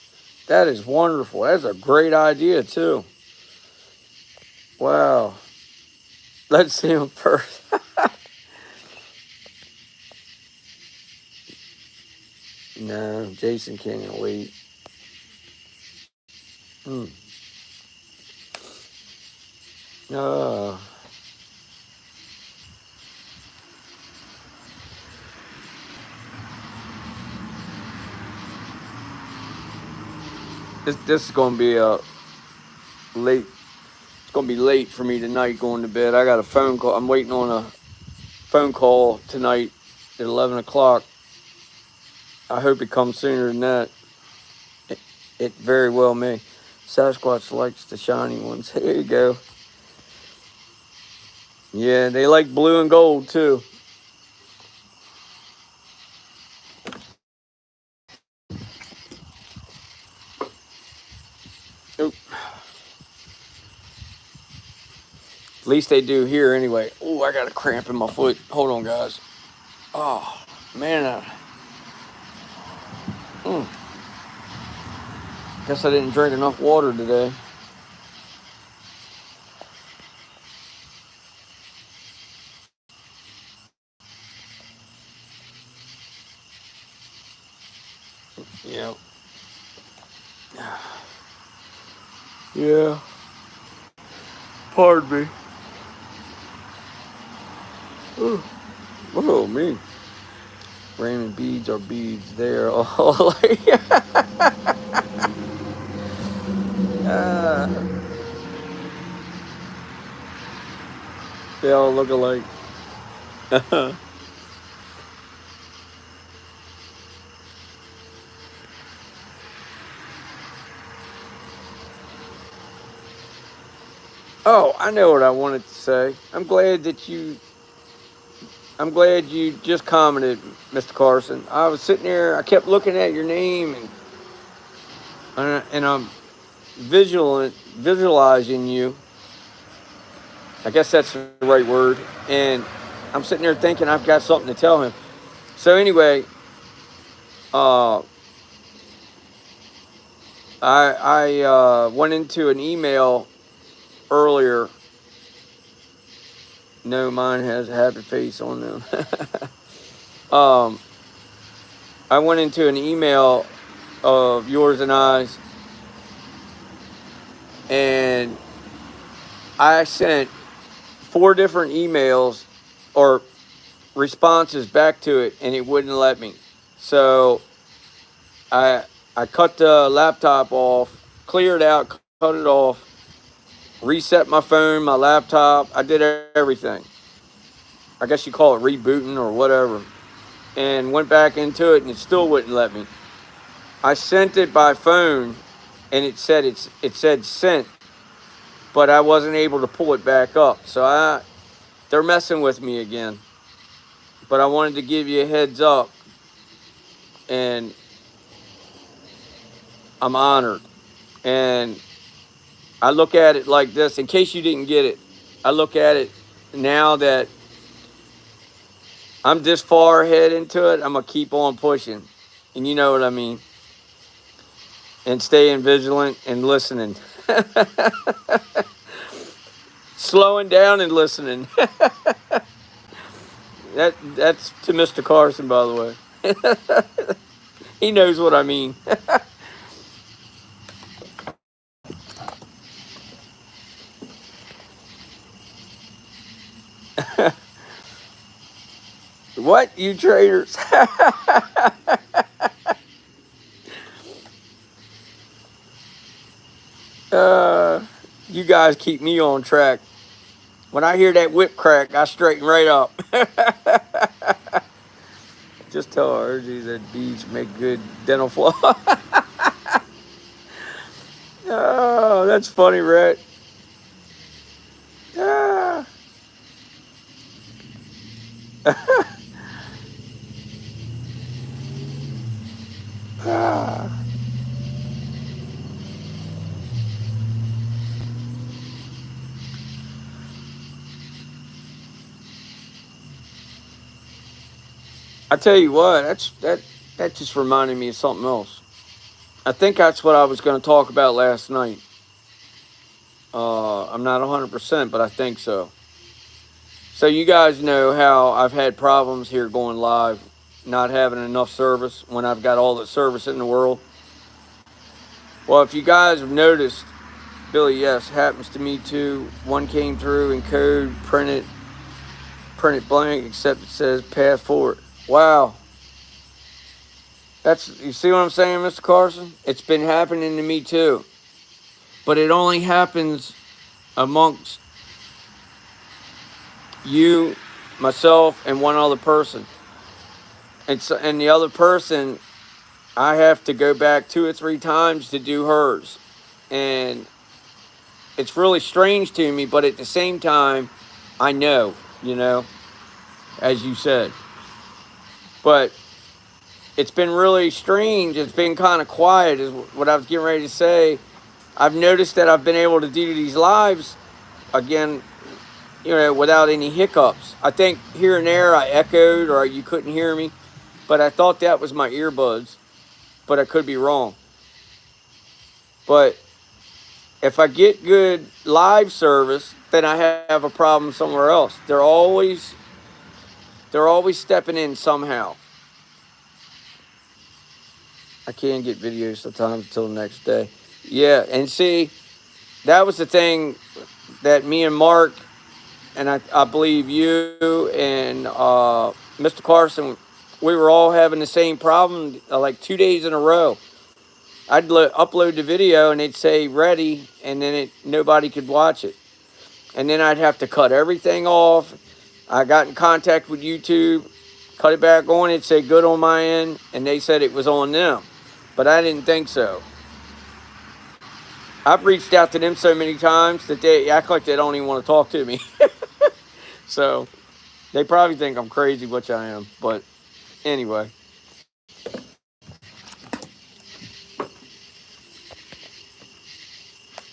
That is wonderful. That's a great idea, too. Wow. Let's see them first. No, Jason can't wait. Uh, this is going to be a late. It's going to be late for me tonight going to bed. I got a phone call. I'm waiting on a phone call tonight at 11 o'clock. I hope it comes sooner than that. It very well may. Sasquatch likes the shiny ones. Here you go. Yeah, they like blue and gold too. Oop. At least they do here anyway. Oh, I got a cramp in my foot. Hold on, guys. Oh, man. Guess I didn't drink enough water today. Yeah. Yeah. Pardon me. Oh, me. Raymond beads are beads. They're all like. They all look alike. Oh, I know what I wanted to say. I'm glad you just commented, Mr. Carson. I was sitting there, I kept looking at your name and I'm visualizing you. I guess that's the right word. And I'm sitting there thinking I've got something to tell him. So anyway, I went into an email earlier. No, mine has a happy face on them. I went into an email of yours and I's, and I sent 4 different emails or responses back to it, and it wouldn't let me. So I cut the laptop off, cleared out, cut it off, reset my phone, my laptop. I did everything. I guess you call it rebooting or whatever. And went back into it, and it still wouldn't let me. I sent it by phone, and it said sent, but I wasn't able to pull it back up. So they're messing with me again. But I wanted to give you a heads up, and I'm honored. And I look at it like this, in case you didn't get it. I look at it now that I'm this far ahead into it, I'm going to keep on pushing. And you know what I mean. And staying vigilant and listening. Slowing down and listening. That's to Mr. Carson, by the way. He knows what I mean. What, you traders? You guys keep me on track. When I hear that whip crack, I straighten right up. Just tell RG that beads make good dental floss. Oh, that's funny, Rhett. Ah. I tell you what, that just reminded me of something else. I think that's what I was going to talk about last night. I'm not 100%, but I think so. So you guys know how I've had problems here going live, not having enough service when I've got all the service in the world. Well, if you guys have noticed, Billy, yes, happens to me too. One came through in code, printed blank, except it says path forward. Wow. You see what I'm saying, Mr. Carson? It's been happening to me too. But it only happens amongst you, myself, and one other person. And the other person, I have to go back 2 or 3 times to do hers. And it's really strange to me, but at the same time, I know, as you said. But it's been really strange. It's been kind of quiet, is what I was getting ready to say. I've noticed that I've been able to do these lives again, without any hiccups. I think here and there I echoed or you couldn't hear me, but I thought that was my earbuds, but I could be wrong. But if I get good live service, then I have a problem somewhere else. They're always stepping in somehow. I can't get videos sometimes until the next day. Yeah, and see, that was the thing that me and Mark, and I believe you and Mr. Carson, we were all having the same problem like 2 days in a row. I'd upload the video and it'd say ready, and then nobody could watch it. And then I'd have to cut everything off. I got in contact with YouTube, cut it back on, it'd say good on my end, and they said it was on them. But I didn't think so. I've reached out to them so many times that they act like they don't even want to talk to me. So they probably think I'm crazy, which I am. But anyway.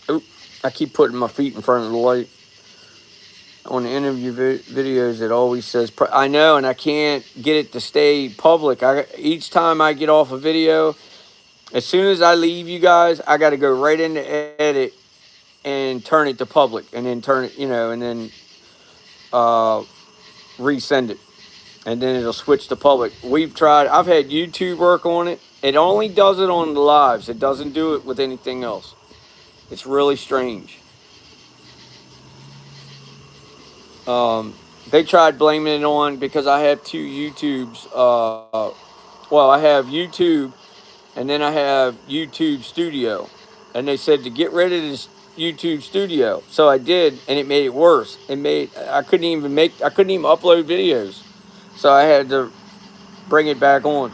Oop, I keep putting my feet in front of the light. On the interview videos, it always says, I know, and I can't get it to stay public. Each time I get off a video, as soon as I leave you guys, I got to go right into edit and turn it to public, and then turn it, and then resend it, and then it'll switch to public. I've had YouTube work on it. It only does it on the lives. It doesn't do it with anything else. It's really strange. They tried blaming it on because I have 2 YouTubes. I have YouTube, and then I have YouTube Studio. And they said to get rid of this YouTube Studio. So I did, and it made it worse. I couldn't even upload videos. So I had to bring it back on.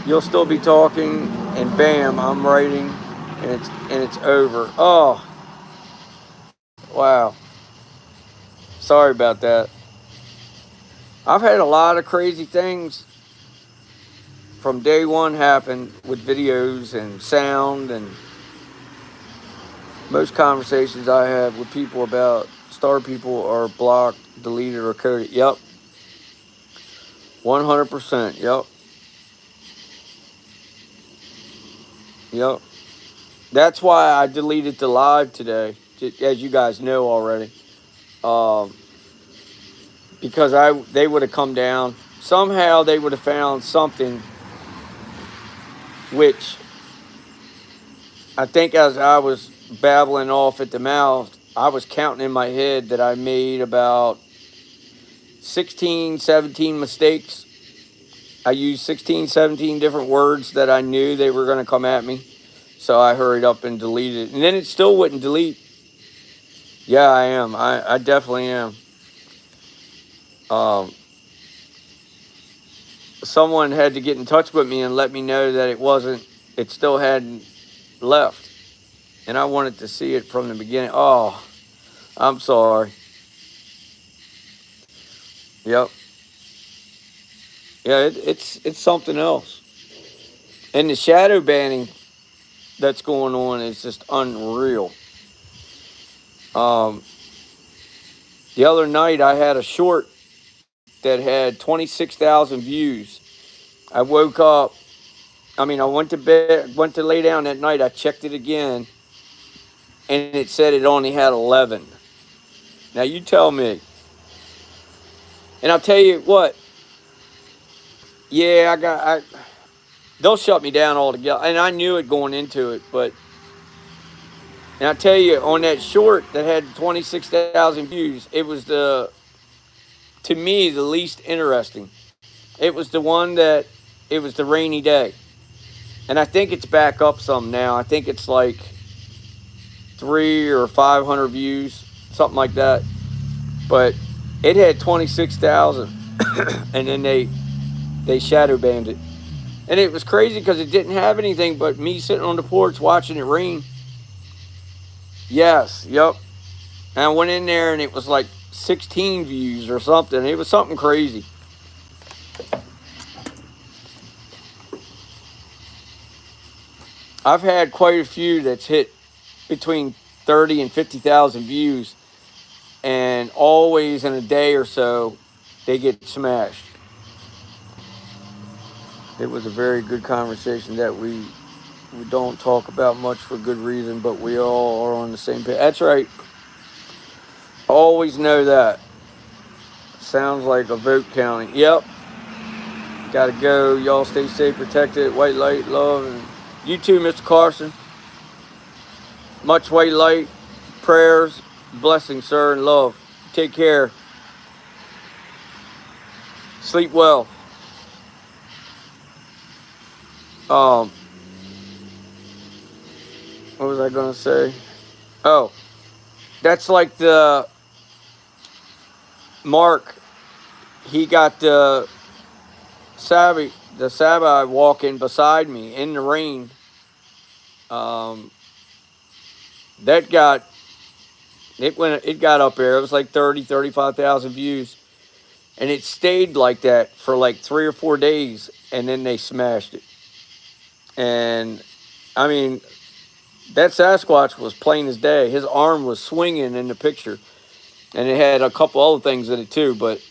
You'll still be talking, and bam, I'm writing, and it's over. Oh, wow. Sorry about that. I've had a lot of crazy things from day one happen with videos and sound, and most conversations I have with people about star people are blocked, deleted, or coded. Yep. 100%. Yep. Yep. That's why I deleted the live today, as you guys know already. Because they would have come down. Somehow they would have found something, which I think as I was babbling off at the mouth, I was counting in my head that I made about 16, 17 mistakes. I used 16, 17 different words that I knew they were going to come at me. So I hurried up and deleted it. And then it still wouldn't delete. Yeah, I am. I definitely am. Someone had to get in touch with me and let me know that it still hadn't left. And I wanted to see it from the beginning. Oh, I'm sorry. Yep. Yeah, it's something else. And the shadow banning that's going on is just unreal. The other night I had a short that had 26,000 views. I woke up. I mean, I went to bed, went to lay down that night. I checked it again, and it said it only had 11. Now you tell me. And I'll tell you what. Yeah, they'll shut me down altogether. And I knew it going into it, but and I tell you, on that short that had 26,000 views, it was to me, the least interesting. It was the one that it was the rainy day, and I think it's back up some now. I think it's like 300 or 500 views, something like that. But it had 26,000, and then they shadow banned it. And it was crazy because it didn't have anything but me sitting on the porch watching it rain. Yes, yep. And I went in there and it was like 16 views or something. It was something crazy. I've had quite a few that's hit between 30 and 50,000 views, and always in a day or so, they get smashed. It was a very good conversation that we don't talk about much for good reason, but we all are on the same page. That's right. Always know that. Sounds like a vote counting. Yep. Gotta go. Y'all stay safe, protected. White light, love. And you too, Mr. Carson. Much white light, prayers, blessings, sir, and love. Take care. Sleep well. What was I gonna say? Oh, that's like the Mark. He got the Sabbath walking beside me in the rain. That got it got up there. It was like 35,000 views, and it stayed like that for like 3 or 4 days, and then they smashed it. And I mean, that Sasquatch was plain as day. His arm was swinging in the picture, and it had a couple other things in it too. But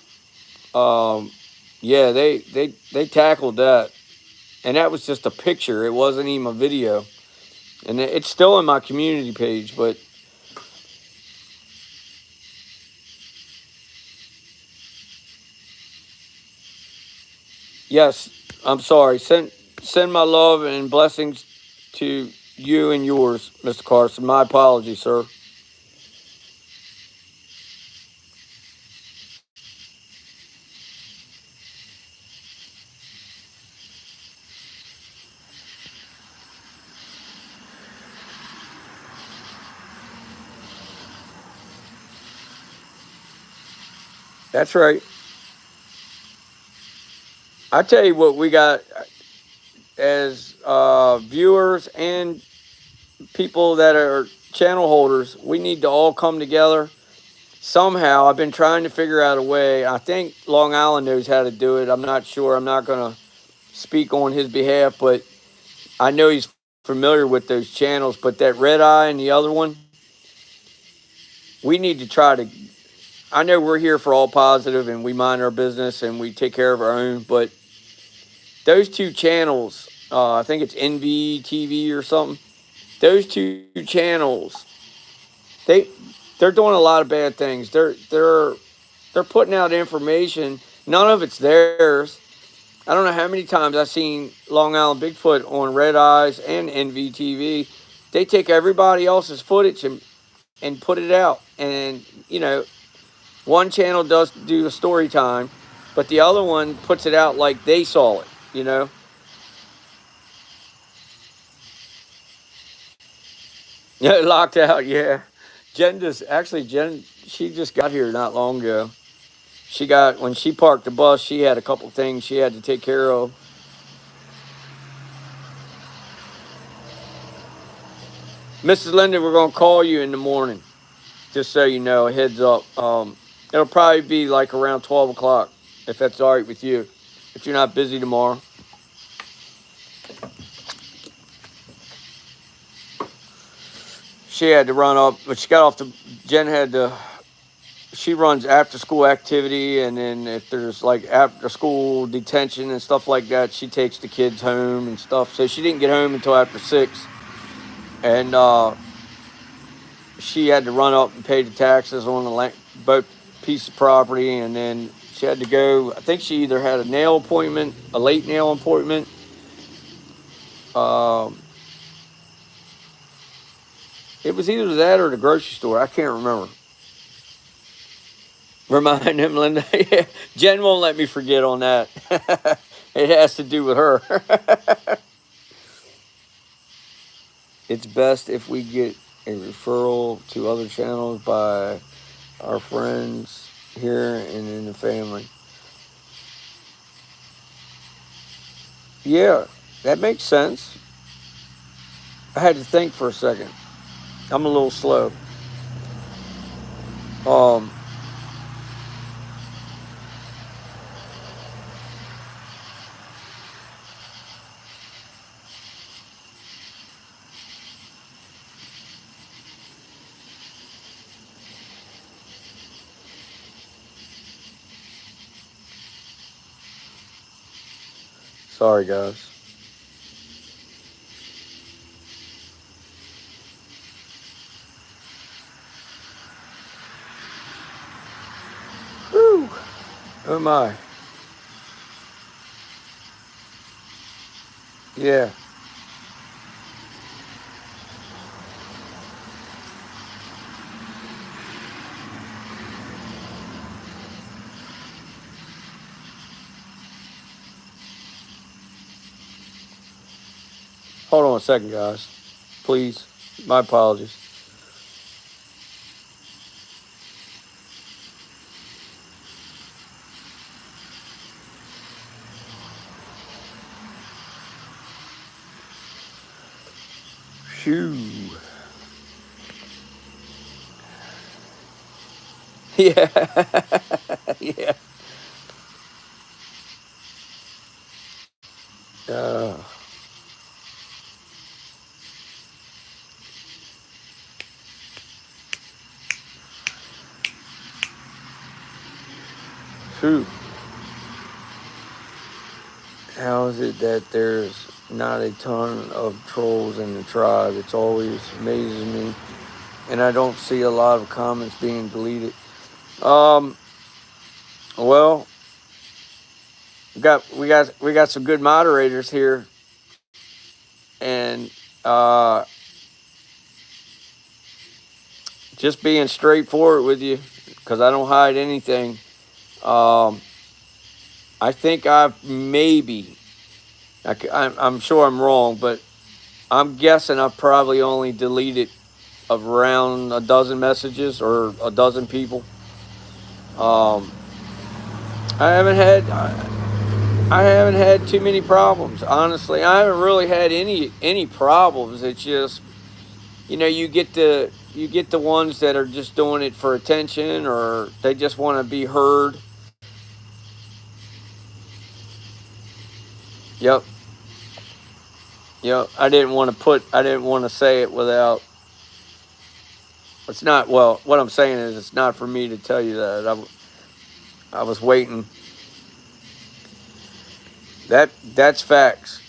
yeah, they tackled that, and that was just a picture. It wasn't even a video, and it's still in my community page. But yes, I'm sorry. Send my love and blessings to you and yours, Mr. Carson. My apologies, sir. That's right. I tell you what, we got as viewers and people that are channel holders. We need to all come together somehow. I've been trying to figure out a way. I think Long Island knows how to do it. I'm not sure. I'm not going to speak on his behalf, but I know he's familiar with those channels. But that Red Eye and the other one, we need to try to. I know we're here for all positive and we mind our business and we take care of our own, but those two channels, I think it's NVTV or something. Those two channels, they're doing a lot of bad things. They're putting out information. None of it's theirs. I don't know how many times I've seen Long Island Bigfoot on Red Eyes and NVTV. They take everybody else's footage and put it out. And, one channel does do the story time, but the other one puts it out like they saw it. Yeah, locked out, yeah. Jen, she just got here not long ago. When she parked the bus, she had a couple things she had to take care of. Mrs. Linda, we're going to call you in the morning, just so you know, a heads up. It'll probably be like around 12 o'clock, if that's all right with you, if you're not busy tomorrow. She had to run up, but Jen had to she runs after school activity, and then if there's like after school detention and stuff like that, she takes the kids home and stuff. So she didn't get home until after 6, and she had to run up and pay the taxes on the both piece of property, and then she had to go. I think she either had a nail appointment, a late nail appointment. Um, it was either that or the grocery store. I can't remember. Remind him, Linda. Yeah. Jen won't let me forget on that. It has to do with her. It's best if we get a referral to other channels by our friends here and in the family. Yeah, that makes sense. I had to think for a second. I'm a little slow. Um, Sorry, guys. Whew. Oh my. Yeah. Hold on a second, guys. Please. My apologies. Phew. Yeah. Yeah. Uh, Phew. How is it that there's not a ton of trolls in the tribe? It's always amazes me, and I don't see a lot of comments being deleted. Um, well, we got some good moderators here, and uh, just being straightforward with you, because I don't hide anything. Um, I think I've maybe, I'm sure I'm wrong, but I'm guessing I've probably only deleted around a dozen messages or a dozen people. Um, I haven't had I haven't had too many problems, honestly. I haven't really had any problems. It's just, you get the ones that are just doing it for attention, or they just want to be heard. Yep. Yep. I didn't want to say it without. It's not, well, what I'm saying is it's not for me to tell you that. I was waiting. That's facts.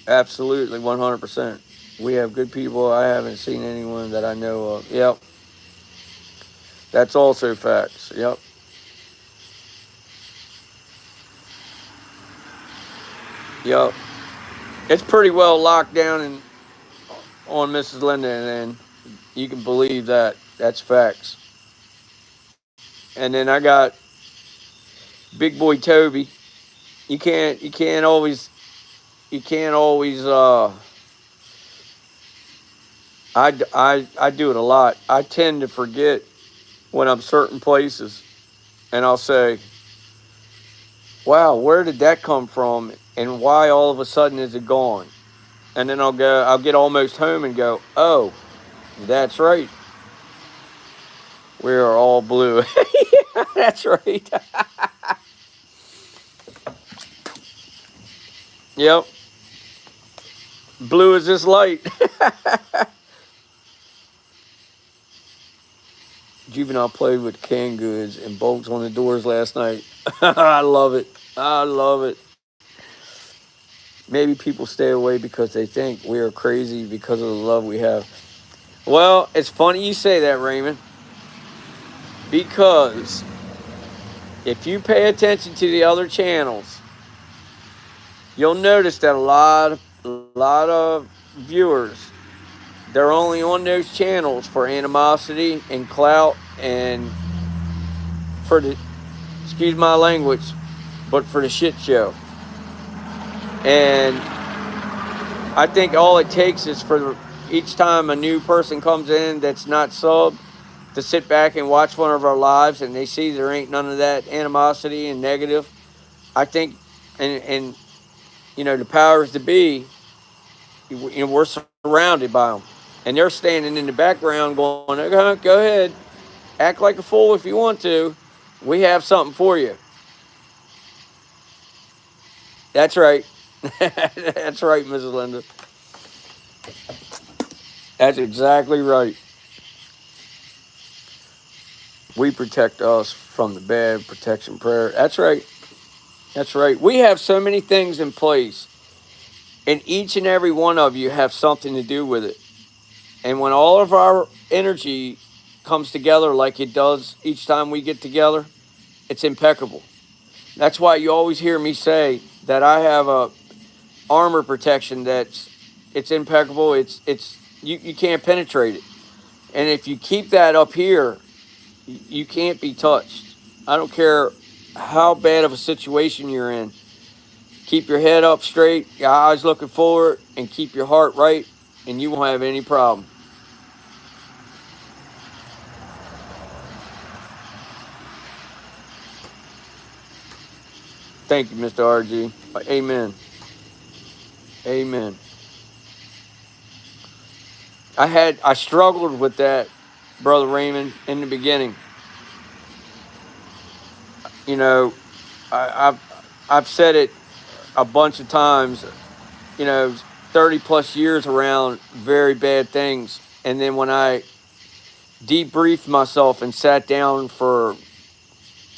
Absolutely, 100%. We have good people. I haven't seen anyone that I know of. Yep. That's also facts. Yep. Yep. It's pretty well locked down on Mrs. Linda, and you can believe that. That's facts. And then I got big boy Toby. You can't always. I do it a lot. I tend to forget when I'm certain places, and I'll say, "Wow, where did that come from? And why all of a sudden is it gone?" And then I'll get almost home and go, "Oh, that's right. We are all blue." Yeah, that's right. Yep. Blue is this light. Juvenile played with canned goods and bolts on the doors last night. I love it. I love it. Maybe people stay away because they think we are crazy because of the love we have. Well, it's funny you say that, Raymond, because if you pay attention to the other channels, you'll notice that a lot of viewers, they're only on those channels for animosity and clout and for the, excuse my language, but for the shit show. And I think all it takes is for each time a new person comes in that's not sub to sit back and watch one of our lives and they see there ain't none of that animosity and negative. I think, and the powers to be, we're surrounded by them. And they're standing in the background going, okay, go ahead, act like a fool if you want to. We have something for you. That's right. That's right, Mrs. Linda. That's exactly right. We protect us from the bad, protection prayer. That's right. That's right. We have so many things in place, and each and every one of you have something to do with it. And when all of our energy comes together like it does each time we get together, it's impeccable. That's why you always hear me say that I have a armor protection it's impeccable. It's you can't penetrate it. And if you keep that up here, you can't be touched. I don't care how bad of a situation you're in. Keep your head up straight, your eyes looking forward, and keep your heart right, and you won't have any problem. Thank you, Mr. RG. Amen. Amen. I struggled with that, Brother Raymond, in the beginning. You know, I've said it a bunch of times. 30 plus years around very bad things, and then when I debriefed myself and sat down for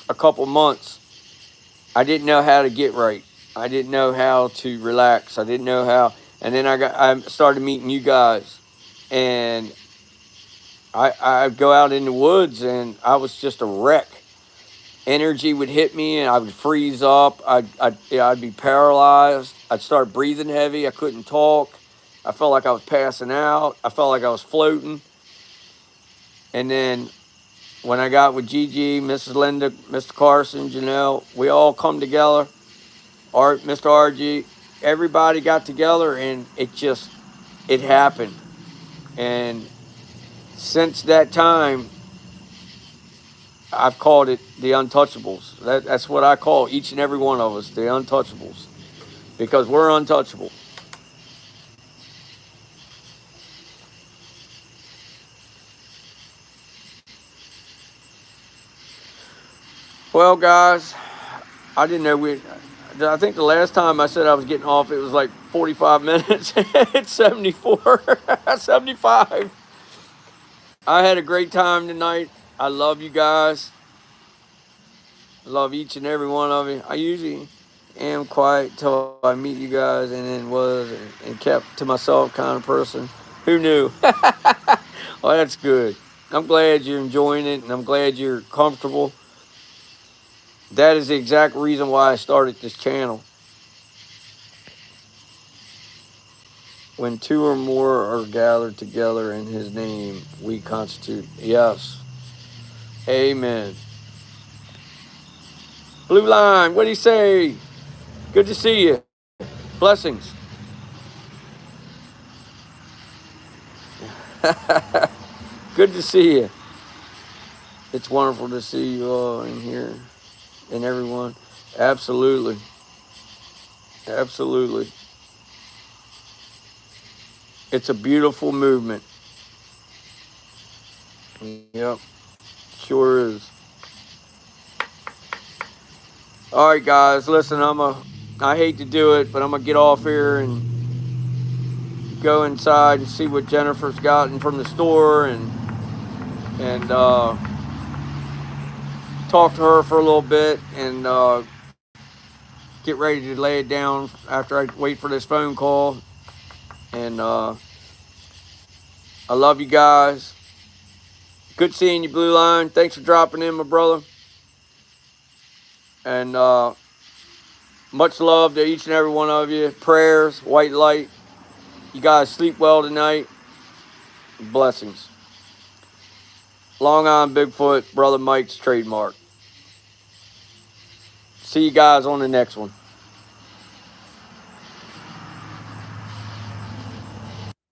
a couple months, I didn't know how to get right. I didn't know how to relax. I didn't know how. And then I started meeting you guys, and I'd go out in the woods, and I was just a wreck. Energy would hit me, and I would freeze up. I'd be paralyzed. I'd start breathing heavy. I couldn't talk. I felt like I was passing out. I felt like I was floating. And then when I got with Gigi, Mrs. Linda, Mr. Carson, Janelle, we all come together. Mr. RG, everybody got together, and it happened. And since that time, I've called it the untouchables. That's what I call each and every one of us, the untouchables, because we're untouchable. Well, guys, I didn't know I think the last time I said I was getting off, it was like 45 minutes. It's 74, 75. I had a great time tonight. I love you guys. I love each and every one of you. I usually am quiet till I meet you guys, and then and kept to myself kind of person. Who knew? Well, that's good. I'm glad you're enjoying it, and I'm glad you're comfortable. That is the exact reason why I started this channel. When two or more are gathered together in his name, we constitute. Yes. Amen. Blue Line, what do you say? Good to see you. Blessings. Good to see you. It's wonderful to see you all in here and everyone. Absolutely. Absolutely. It's a beautiful movement. Yep. Sure is. All right, guys. Listen, I hate to do it, but I'm gonna get off here and go inside and see what Jennifer's gotten from the store, and talk to her for a little bit and get ready to lay it down after I wait for this phone call. And I love you guys. Good seeing you, Blue Line. Thanks for dropping in, my brother. And much love to each and every one of you. Prayers, white light. You guys sleep well tonight. Blessings. Long Island Bigfoot, Brother Mike's trademark. See you guys on the next one.